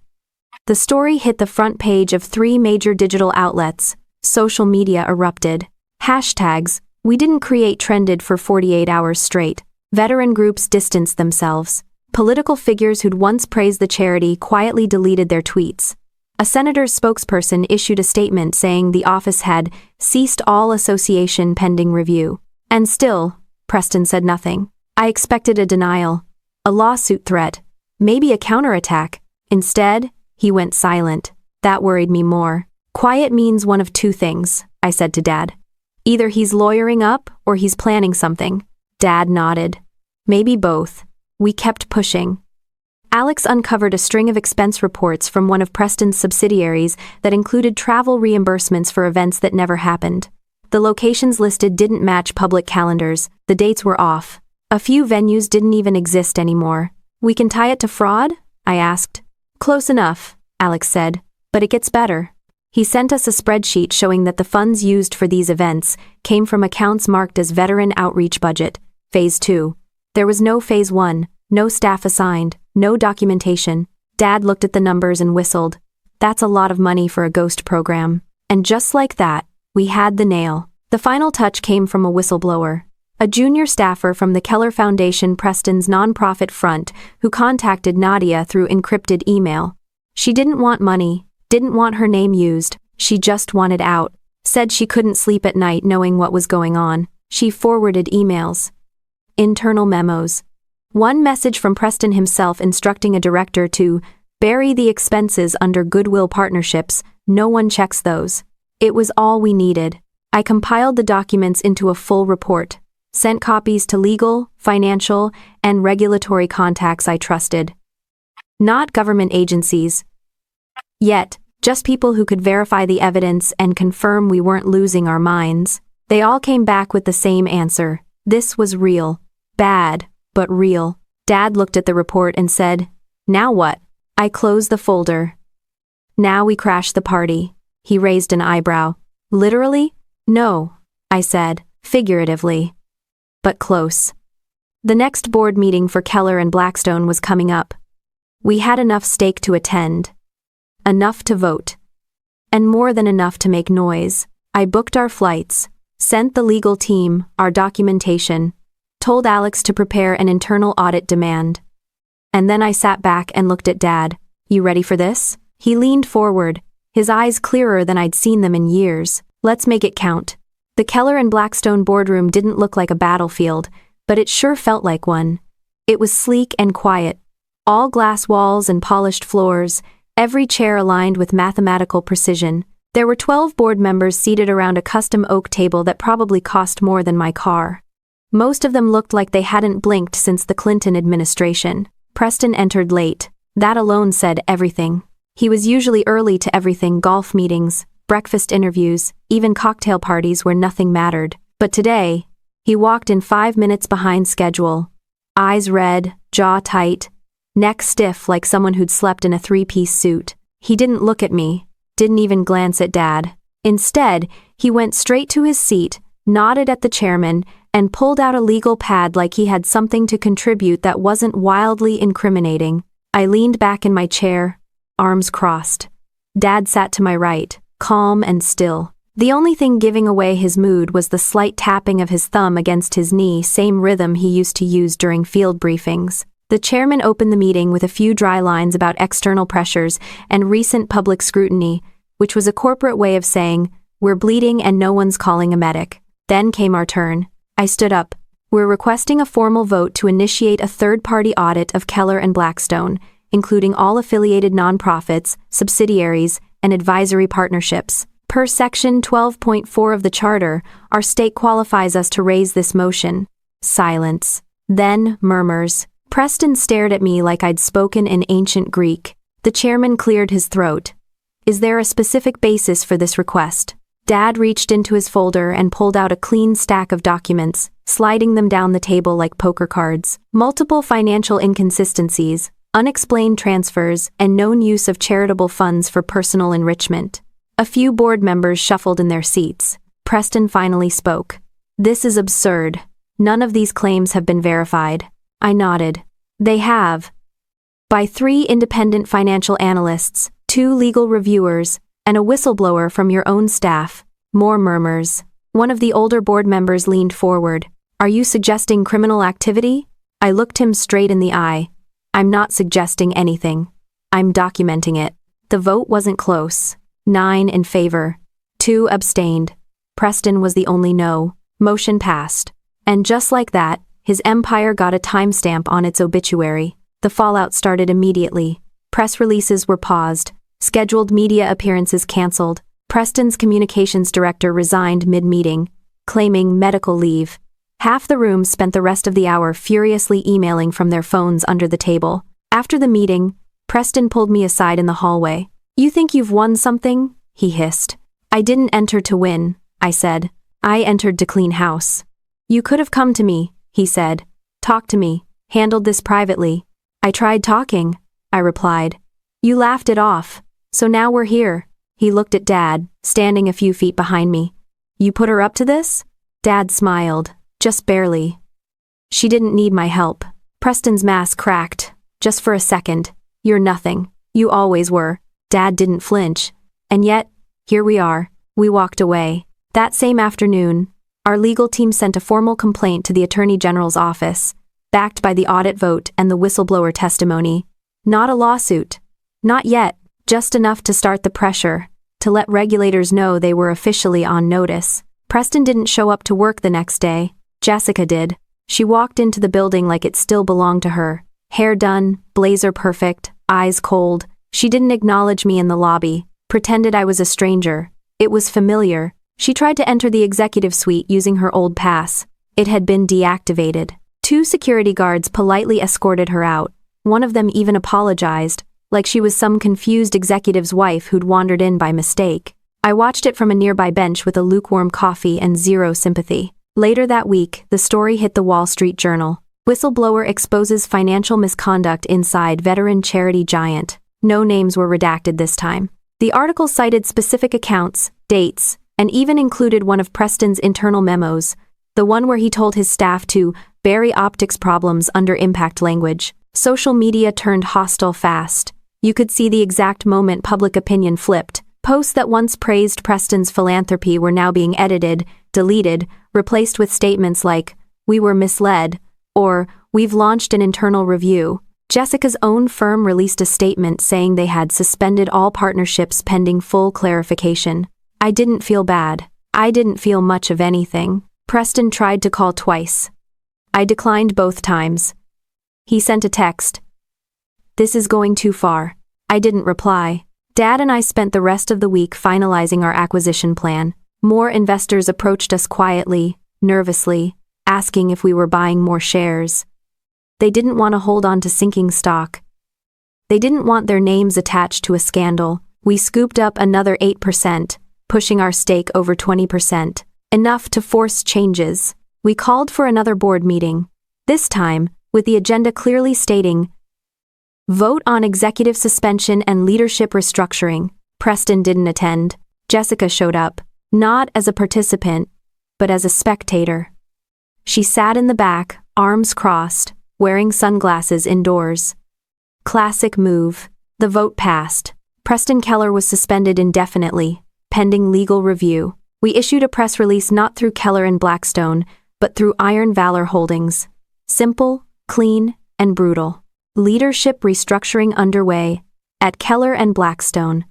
The story hit the front page of 3 major digital outlets. Social media erupted. Hashtags, "We didn't create," trended for 48 hours straight. Veteran groups distanced themselves. Political figures who'd once praised the charity quietly deleted their tweets. A senator's spokesperson issued a statement saying the office had ceased all association pending review. And still, Preston said nothing. I expected a denial, a lawsuit threat, maybe a counterattack. Instead, he went silent. That worried me more. Quiet means one of 2 things, I said to Dad. Either he's lawyering up or he's planning something. Dad nodded. Maybe both. We kept pushing. Alex uncovered a string of expense reports from one of Preston's subsidiaries that included travel reimbursements for events that never happened. The locations listed didn't match public calendars, the dates were off. A few venues didn't even exist anymore. We can tie it to fraud? I asked. Close enough, Alex said, but it gets better. He sent us a spreadsheet showing that the funds used for these events came from accounts marked as Veteran Outreach Budget, Phase 2. There was no Phase 1, no staff assigned, no documentation. Dad looked at the numbers and whistled. That's a lot of money for a ghost program. And just like that, we had the nail. The final touch came from a whistleblower. A junior staffer from the Keller Foundation, Preston's nonprofit front, who contacted Nadia through encrypted email. She didn't want money, didn't want her name used, she just wanted out. Said she couldn't sleep at night knowing what was going on. She forwarded emails. Internal memos. One message from Preston himself instructing a director to bury the expenses under goodwill partnerships. No one checks those. It was all we needed. I compiled the documents into a full report, sent copies to legal, financial, and regulatory contacts I trusted. Not government agencies. Yet, just people who could verify the evidence and confirm we weren't losing our minds. They all came back with the same answer. This was real. Bad, but real. Dad looked at the report and said, "Now what?" I closed the folder. "Now we crash the party." He raised an eyebrow. "Literally?" "No," I said, figuratively. But close. The next board meeting for Keller and Blackstone was coming up. We had enough stake to attend. Enough to vote. And more than enough to make noise. I booked our flights, sent the legal team our documentation, told Alex to prepare an internal audit demand. And then I sat back and looked at Dad. "You ready for this?" He leaned forward, his eyes clearer than I'd seen them in years. "Let's make it count." The Keller and Blackstone boardroom didn't look like a battlefield, but it sure felt like one. It was sleek and quiet. All glass walls and polished floors, every chair aligned with mathematical precision. There were 12 board members seated around a custom oak table that probably cost more than my car. Most of them looked like they hadn't blinked since the Clinton administration. Preston entered late. That alone said everything. He was usually early to everything: golf meetings, breakfast interviews, even cocktail parties where nothing mattered. But today, he walked in 5 minutes behind schedule. Eyes red, jaw tight, neck stiff like someone who'd slept in a three-piece suit. He didn't look at me, didn't even glance at Dad. Instead, he went straight to his seat, nodded at the chairman, and pulled out a legal pad like he had something to contribute that wasn't wildly incriminating. I leaned back in my chair, arms crossed. Dad sat to my right, calm and still. The only thing giving away his mood was the slight tapping of his thumb against his knee, same rhythm he used to use during field briefings. The chairman opened the meeting with a few dry lines about external pressures and recent public scrutiny, which was a corporate way of saying, "We're bleeding and no one's calling a medic." Then came our turn. I stood up. "We're requesting a formal vote to initiate a third-party audit of Keller and Blackstone, including all affiliated nonprofits, subsidiaries, and advisory partnerships. Per Section 12.4 of the Charter, our state qualifies us to raise this motion." Silence. Then murmurs. Preston stared at me like I'd spoken in ancient Greek. The chairman cleared his throat. "Is there a specific basis for this request?" Dad reached into his folder and pulled out a clean stack of documents, sliding them down the table like poker cards. Multiple financial inconsistencies, unexplained transfers, and known use of charitable funds for personal enrichment. A few board members shuffled in their seats. Preston finally spoke. "This is absurd. None of these claims have been verified." I nodded. "They have. By 3 independent financial analysts, 2 legal reviewers, and a whistleblower from your own staff." More murmurs. One of the older board members leaned forward. "Are you suggesting criminal activity?" I looked him straight in the eye. "I'm not suggesting anything. I'm documenting it." The vote wasn't close. 9 in favor. 2 abstained. Preston was the only no. Motion passed. And just like that, his empire got a timestamp on its obituary. The fallout started immediately. Press releases were paused. Scheduled media appearances canceled. Preston's communications director resigned mid-meeting, claiming medical leave. Half the room spent the rest of the hour furiously emailing from their phones under the table. After the meeting, Preston pulled me aside in the hallway. "You think you've won something?" he hissed. "I didn't enter to win," I said. "I entered to clean house." "You could have come to me," he said. "Talk to me. Handled this privately." "I tried talking," I replied. "You laughed it off. So now we're here." He looked at Dad, standing a few feet behind me. "You put her up to this?" Dad smiled, just barely. "She didn't need my help." Preston's mask cracked, just for a second. "You're nothing. You always were." Dad didn't flinch. And yet, here we are. We walked away. That same afternoon, our legal team sent a formal complaint to the Attorney General's office, backed by the audit vote and the whistleblower testimony. Not a lawsuit. Not yet, just enough to start the pressure, to let regulators know they were officially on notice. Preston didn't show up to work the next day. Jessica did. She walked into the building like it still belonged to her. Hair done, blazer perfect, eyes cold. She didn't acknowledge me in the lobby, pretended I was a stranger. It was familiar. She tried to enter the executive suite using her old pass. It had been deactivated. 2 security guards politely escorted her out. One of them even apologized, like she was some confused executive's wife who'd wandered in by mistake. I watched it from a nearby bench with a lukewarm coffee and zero sympathy. Later that week, the story hit the Wall Street Journal. Whistleblower exposes financial misconduct inside veteran charity giant. No names were redacted this time. The article cited specific accounts, dates, and even included one of Preston's internal memos, the one where he told his staff to bury optics problems under impact language. Social media turned hostile fast. You could see the exact moment public opinion flipped. Posts that once praised Preston's philanthropy were now being edited, deleted, replaced with statements like, "We were misled," or "We've launched an internal review." Jessica's own firm released a statement saying they had suspended all partnerships pending full clarification. I didn't feel bad. I didn't feel much of anything. Preston tried to call twice. I declined both times. He sent a text. "This is going too far." I didn't reply. Dad and I spent the rest of the week finalizing our acquisition plan. More investors approached us quietly, nervously, asking if we were buying more shares. They didn't want to hold on to sinking stock. They didn't want their names attached to a scandal. We scooped up another 8%, pushing our stake over 20%. Enough to force changes. We called for another board meeting. This time, with the agenda clearly stating, "Vote on executive suspension and leadership restructuring." Preston didn't attend. Jessica showed up, not as a participant, but as a spectator. She sat in the back, arms crossed, wearing sunglasses indoors. Classic move. The vote passed. Preston Keller was suspended indefinitely, pending legal review. We issued a press release not through Keller and Blackstone, but through Iron Valor Holdings. Simple, clean, and brutal. Leadership restructuring underway at Keller and Blackstone.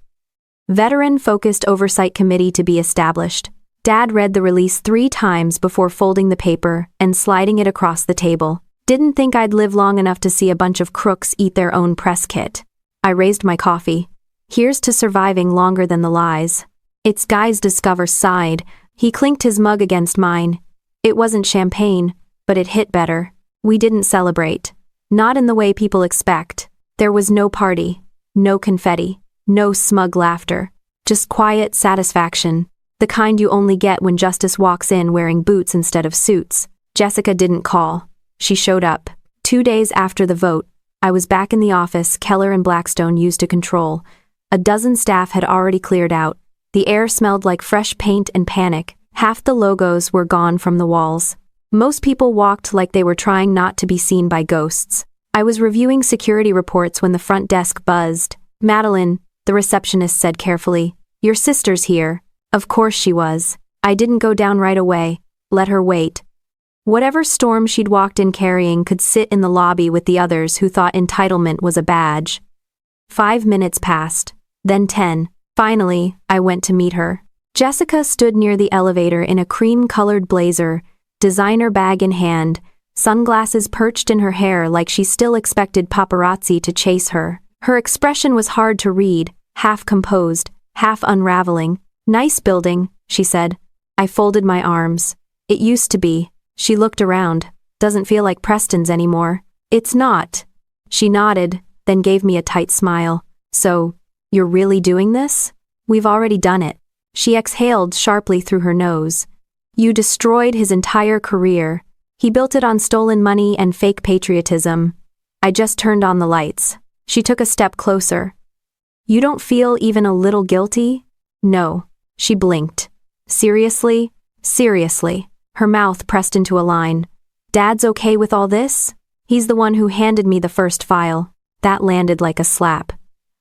Veteran-focused oversight committee to be established. Dad read the release 3 times before folding the paper and sliding it across the table. Didn't think I'd live long enough to see a bunch of crooks eat their own press kit. I raised my coffee. Here's to surviving longer than the lies. It's Guy's Discover sighed. He clinked his mug against mine. It wasn't champagne, but it hit better. We didn't celebrate. Not in the way people expect. There was no party, no confetti, no smug laughter. Just quiet satisfaction. The kind you only get when justice walks in wearing boots instead of suits. Jessica didn't call. She showed up. 2 days after the vote, I was back in the office Keller and Blackstone used to control. A dozen staff had already cleared out. The air smelled like fresh paint and panic. Half the logos were gone from the walls. Most people walked like they were trying not to be seen by ghosts. I was reviewing security reports when the front desk buzzed. "Madeline," the receptionist said carefully, "your sister's here." Of course she was. I didn't go down right away. Let her wait. Whatever storm she'd walked in carrying could sit in the lobby with the others who thought entitlement was a badge. 5 minutes passed, then 10. Finally, I went to meet her. Jessica stood near the elevator in a cream-colored blazer, designer bag in hand, sunglasses perched in her hair like she still expected paparazzi to chase her. Her expression was hard to read, half composed, half unraveling. "Nice building," she said. I folded my arms. "It used to be." She looked around. "Doesn't feel like Preston's anymore." "It's not." She nodded, then gave me a tight smile. "So, you're really doing this?" "We've already done it." She exhaled sharply through her nose. "You destroyed his entire career. He built it on stolen money and fake patriotism." I just turned on the lights. She took a step closer. "You don't feel even a little guilty?" "No." She blinked. "Seriously?" "Seriously." Her mouth pressed into a line. "Dad's okay with all this?" "He's the one who handed me the first file." That landed like a slap.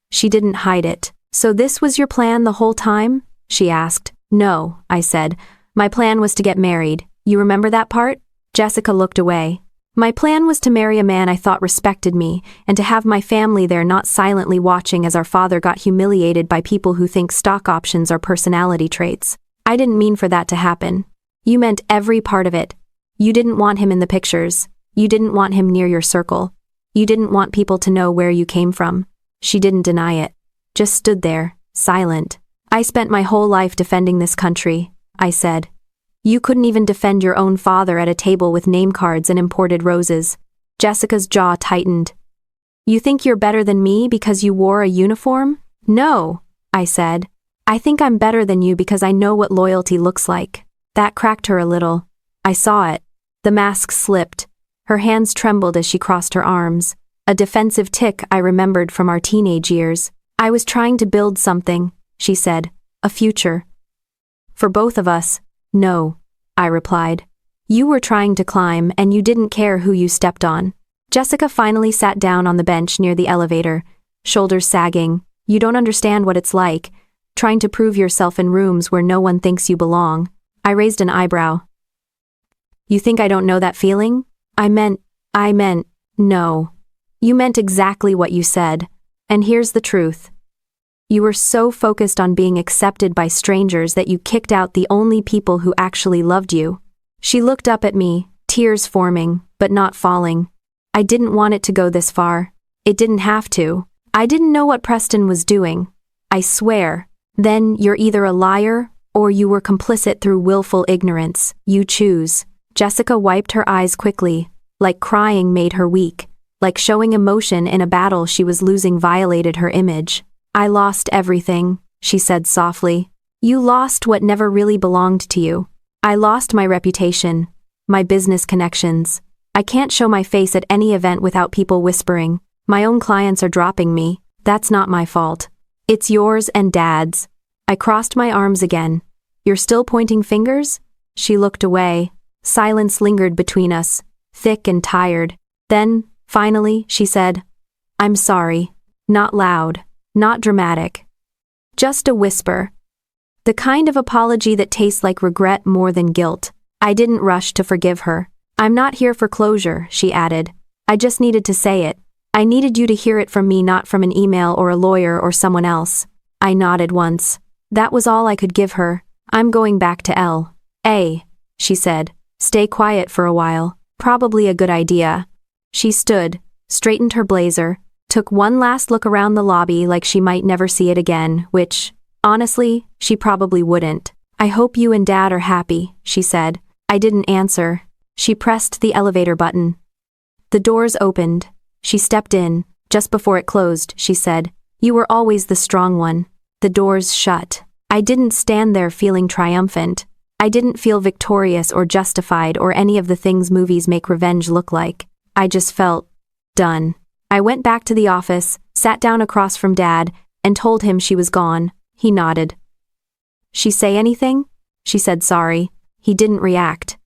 She didn't hide it. "So this was your plan the whole time?" she asked. "No," I said. "My plan was to get married. You remember that part?" Jessica looked away. "My plan was to marry a man I thought respected me, and to have my family there not silently watching as our father got humiliated by people who think stock options are personality traits. I didn't mean for that to happen. You meant every part of it. You didn't want him in the pictures. You didn't want him near your circle. You didn't want people to know where you came from." She didn't deny it. Just stood there, silent. "I spent my whole life defending this country," I said. "You couldn't even defend your own father at a table with name cards and imported roses." Jessica's jaw tightened. "You think you're better than me because you wore a uniform?" "No," I said. "I think I'm better than you because I know what loyalty looks like." That cracked her a little. I saw it. The mask slipped. Her hands trembled as she crossed her arms. A defensive tic I remembered from our teenage years. "I was trying to build something," she said. "A future. For both of us." "No," I replied. "You were trying to climb, and you didn't care who you stepped on." Jessica finally sat down on the bench near the elevator, shoulders sagging. "You don't understand what it's like, trying to prove yourself in rooms where no one thinks you belong." I raised an eyebrow. "You think I don't know that feeling?" I meant, no. You meant exactly what you said. And here's the truth. You were so focused on being accepted by strangers that you kicked out the only people who actually loved you. She looked up at me, tears forming, but not falling. I didn't want it to go this far. It didn't have to. I didn't know what Preston was doing. I swear. Then you're either a liar, or you were complicit through willful ignorance. You choose. Jessica wiped her eyes quickly, like crying made her weak, like showing emotion in a battle she was losing violated her image. "I lost everything," she said softly. "You lost what never really belonged to you. I lost my reputation, my business connections, I can't show my face at any event without people whispering. My own clients are dropping me. That's not my fault. It's yours and Dad's. I crossed my arms again. You're still pointing fingers? She looked away. Silence lingered between us, thick and tired. Then, finally, she said, I'm sorry. Not loud, not dramatic. Just a whisper. The kind of apology that tastes like regret more than guilt. I didn't rush to forgive her. I'm not here for closure, she added. I just needed to say it. I needed you to hear it from me, not from an email or a lawyer or someone else. I nodded once. That was all I could give her. I'm going back to L.A., she said. Stay quiet for a while. Probably a good idea. She stood, straightened her blazer, took one last look around the lobby like she might never see it again, which, honestly, she probably wouldn't. I hope you and Dad are happy, she said. I didn't answer. She pressed the elevator button. The doors opened. She stepped in. Just before it closed, she said, You were always the strong one. The doors shut. I didn't stand there feeling triumphant. I didn't feel victorious or justified or any of the things movies make revenge look like. I just felt done. I went back to the office, sat down across from Dad, and told him she was gone. He nodded. She say anything? She said sorry. He didn't react.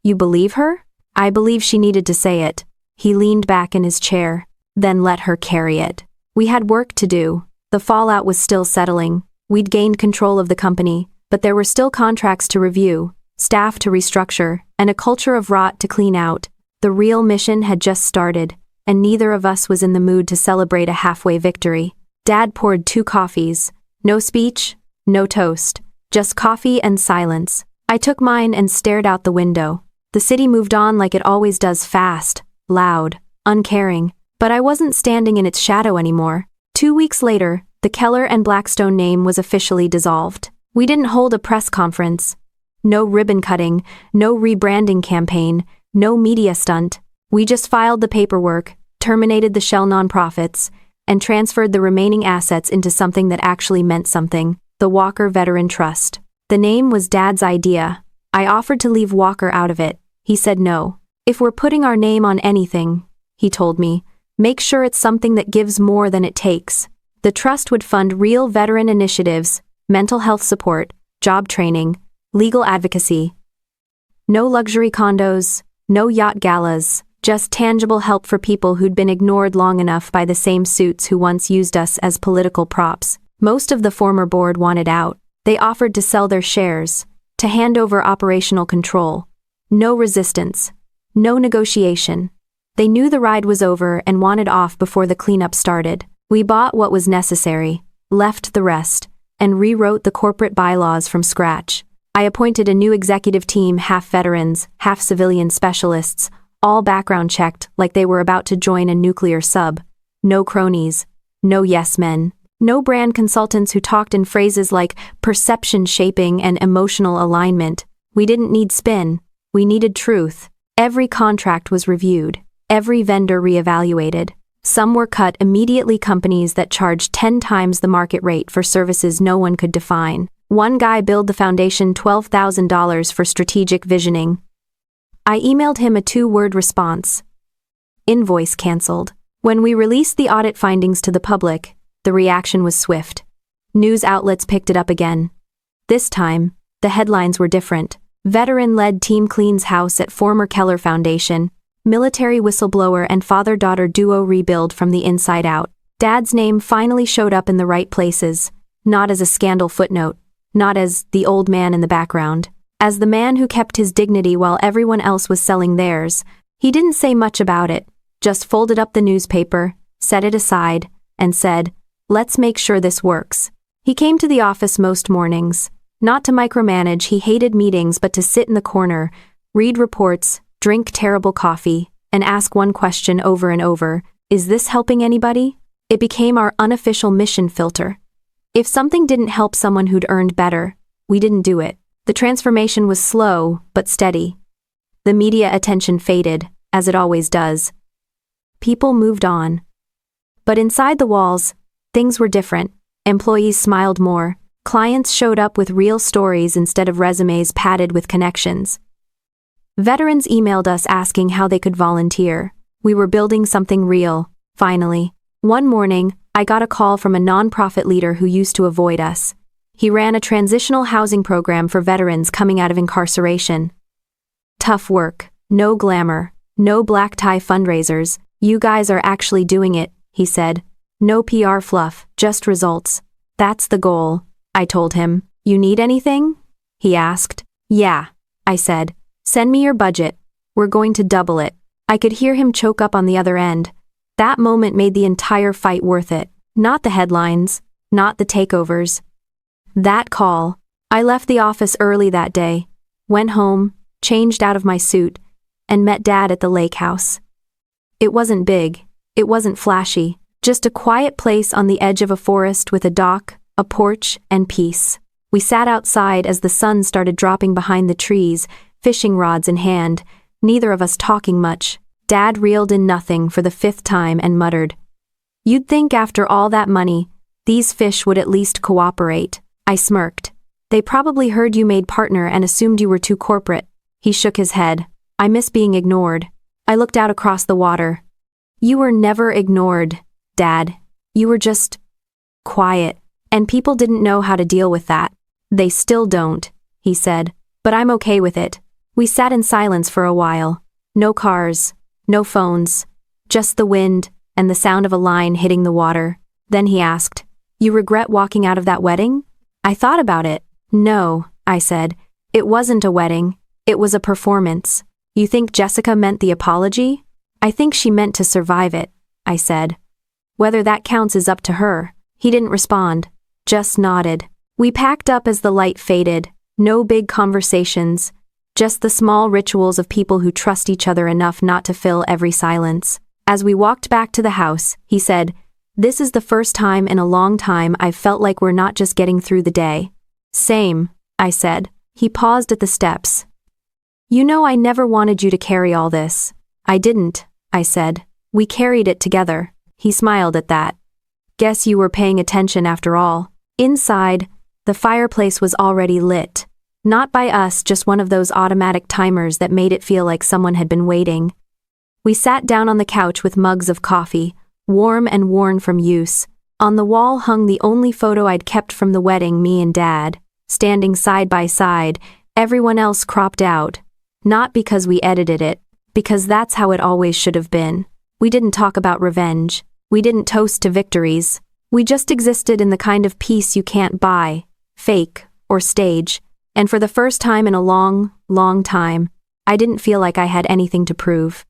You believe her? I believe she needed to say it. He leaned back in his chair, then let her carry it. We had work to do. The fallout was still settling. We'd gained control of the company, but there were still contracts to review, staff to restructure, and a culture of rot to clean out. The real mission had just started, and neither of us was in the mood to celebrate a halfway victory. Dad poured 2 coffees. No speech, no toast. Just coffee and silence. I took mine and stared out the window. The city moved on like it always does, fast, loud, uncaring. But I wasn't standing in its shadow anymore. 2 weeks later, the Keller and Blackstone name was officially dissolved. We didn't hold a press conference. No ribbon cutting, no rebranding campaign, no media stunt. We just filed the paperwork, terminated the shell nonprofits, and transferred the remaining assets into something that actually meant something, the Walker Veteran Trust. The name was Dad's idea. I offered to leave Walker out of it. He said no. If we're putting our name on anything, he told me, make sure it's something that gives more than it takes. The trust would fund real veteran initiatives, mental health support, job training, legal advocacy. No luxury condos, no yacht galas, just tangible help for people who'd been ignored long enough by the same suits who once used us as political props. Most of the former board wanted out. They offered to sell their shares, to hand over operational control. No resistance. No negotiation. They knew the ride was over and wanted off before the cleanup started. We bought what was necessary, left the rest, and rewrote the corporate bylaws from scratch. I appointed a new executive team, half veterans, half civilian specialists, all background checked like they were about to join a nuclear sub. No cronies. No yes men. No brand consultants who talked in phrases like perception shaping and emotional alignment. We didn't need spin. We needed truth. Every contract was reviewed. Every vendor reevaluated. Some were cut immediately, companies that charged 10 times the market rate for services no one could define. One guy billed the foundation $12,000 for strategic visioning. I emailed him a 2-word response. Invoice canceled. When we released the audit findings to the public, the reaction was swift. News outlets picked it up again. This time, the headlines were different. Veteran-led team cleans house at former Keller Foundation. Military whistleblower and father-daughter duo rebuild from the inside out. Dad's name finally showed up in the right places, not as a scandal footnote, not as the old man in the background. As the man who kept his dignity while everyone else was selling theirs. He didn't say much about it, just folded up the newspaper, set it aside, and said, let's make sure this works. He came to the office most mornings, not to micromanage. He hated meetings, but to sit in the corner, read reports, drink terrible coffee, and ask one question over and over, is this helping anybody? It became our unofficial mission filter. If something didn't help someone who'd earned better, we didn't do it. The transformation was slow, but steady. The media attention faded, as it always does. People moved on. But inside the walls, things were different. Employees smiled more. Clients showed up with real stories instead of resumes padded with connections. Veterans emailed us asking how they could volunteer. We were building something real, finally. One morning, I got a call from a nonprofit leader who used to avoid us. He ran a transitional housing program for veterans coming out of incarceration. Tough work, no glamour, no black tie fundraisers. You guys are actually doing it, he said. No PR fluff, just results. That's the goal, I told him. You need anything? He asked. Yeah, I said. Send me your budget. We're going to double it. I could hear him choke up on the other end. That moment made the entire fight worth it. Not the headlines, not the takeovers. That call. I left the office early that day, went home, changed out of my suit, and met Dad at the lake house. It wasn't big, it wasn't flashy, just a quiet place on the edge of a forest with a dock, a porch, and peace. We sat outside as the sun started dropping behind the trees, fishing rods in hand, neither of us talking much. Dad reeled in nothing for the 5th time and muttered, "You'd think after all that money, these fish would at least cooperate." I smirked. "They probably heard you made partner and assumed you were too corporate." He shook his head. "I miss being ignored." I looked out across the water. "You were never ignored, Dad. You were just quiet, and people didn't know how to deal with that." "They still don't," he said, "but I'm okay with it." We sat in silence for a while. No cars, no phones, just the wind and the sound of a line hitting the water. Then he asked, "You regret walking out of that wedding?" I thought about it. "No," I said. "It wasn't a wedding. It was a performance." "You think Jessica meant the apology?" "I think she meant to survive it," I said. "Whether that counts is up to her." He didn't respond, just nodded. We packed up as the light faded. No big conversations, just the small rituals of people who trust each other enough not to fill every silence. As we walked back to the house, he said, "This is the first time in a long time I've felt like we're not just getting through the day." "Same," I said. He paused at the steps. "You know I never wanted you to carry all this." "I didn't," I said. "We carried it together." He smiled at that. "Guess you were paying attention after all." Inside, the fireplace was already lit. Not by us, just one of those automatic timers that made it feel like someone had been waiting. We sat down on the couch with mugs of coffee, warm and worn from use. On the wall hung the only photo I'd kept from the wedding, me and Dad, standing side by side, everyone else cropped out. Not because we edited it, because that's how it always should have been. We didn't talk about revenge. We didn't toast to victories. We just existed in the kind of peace you can't buy, fake, or stage. And for the first time in a long, long time, I didn't feel like I had anything to prove.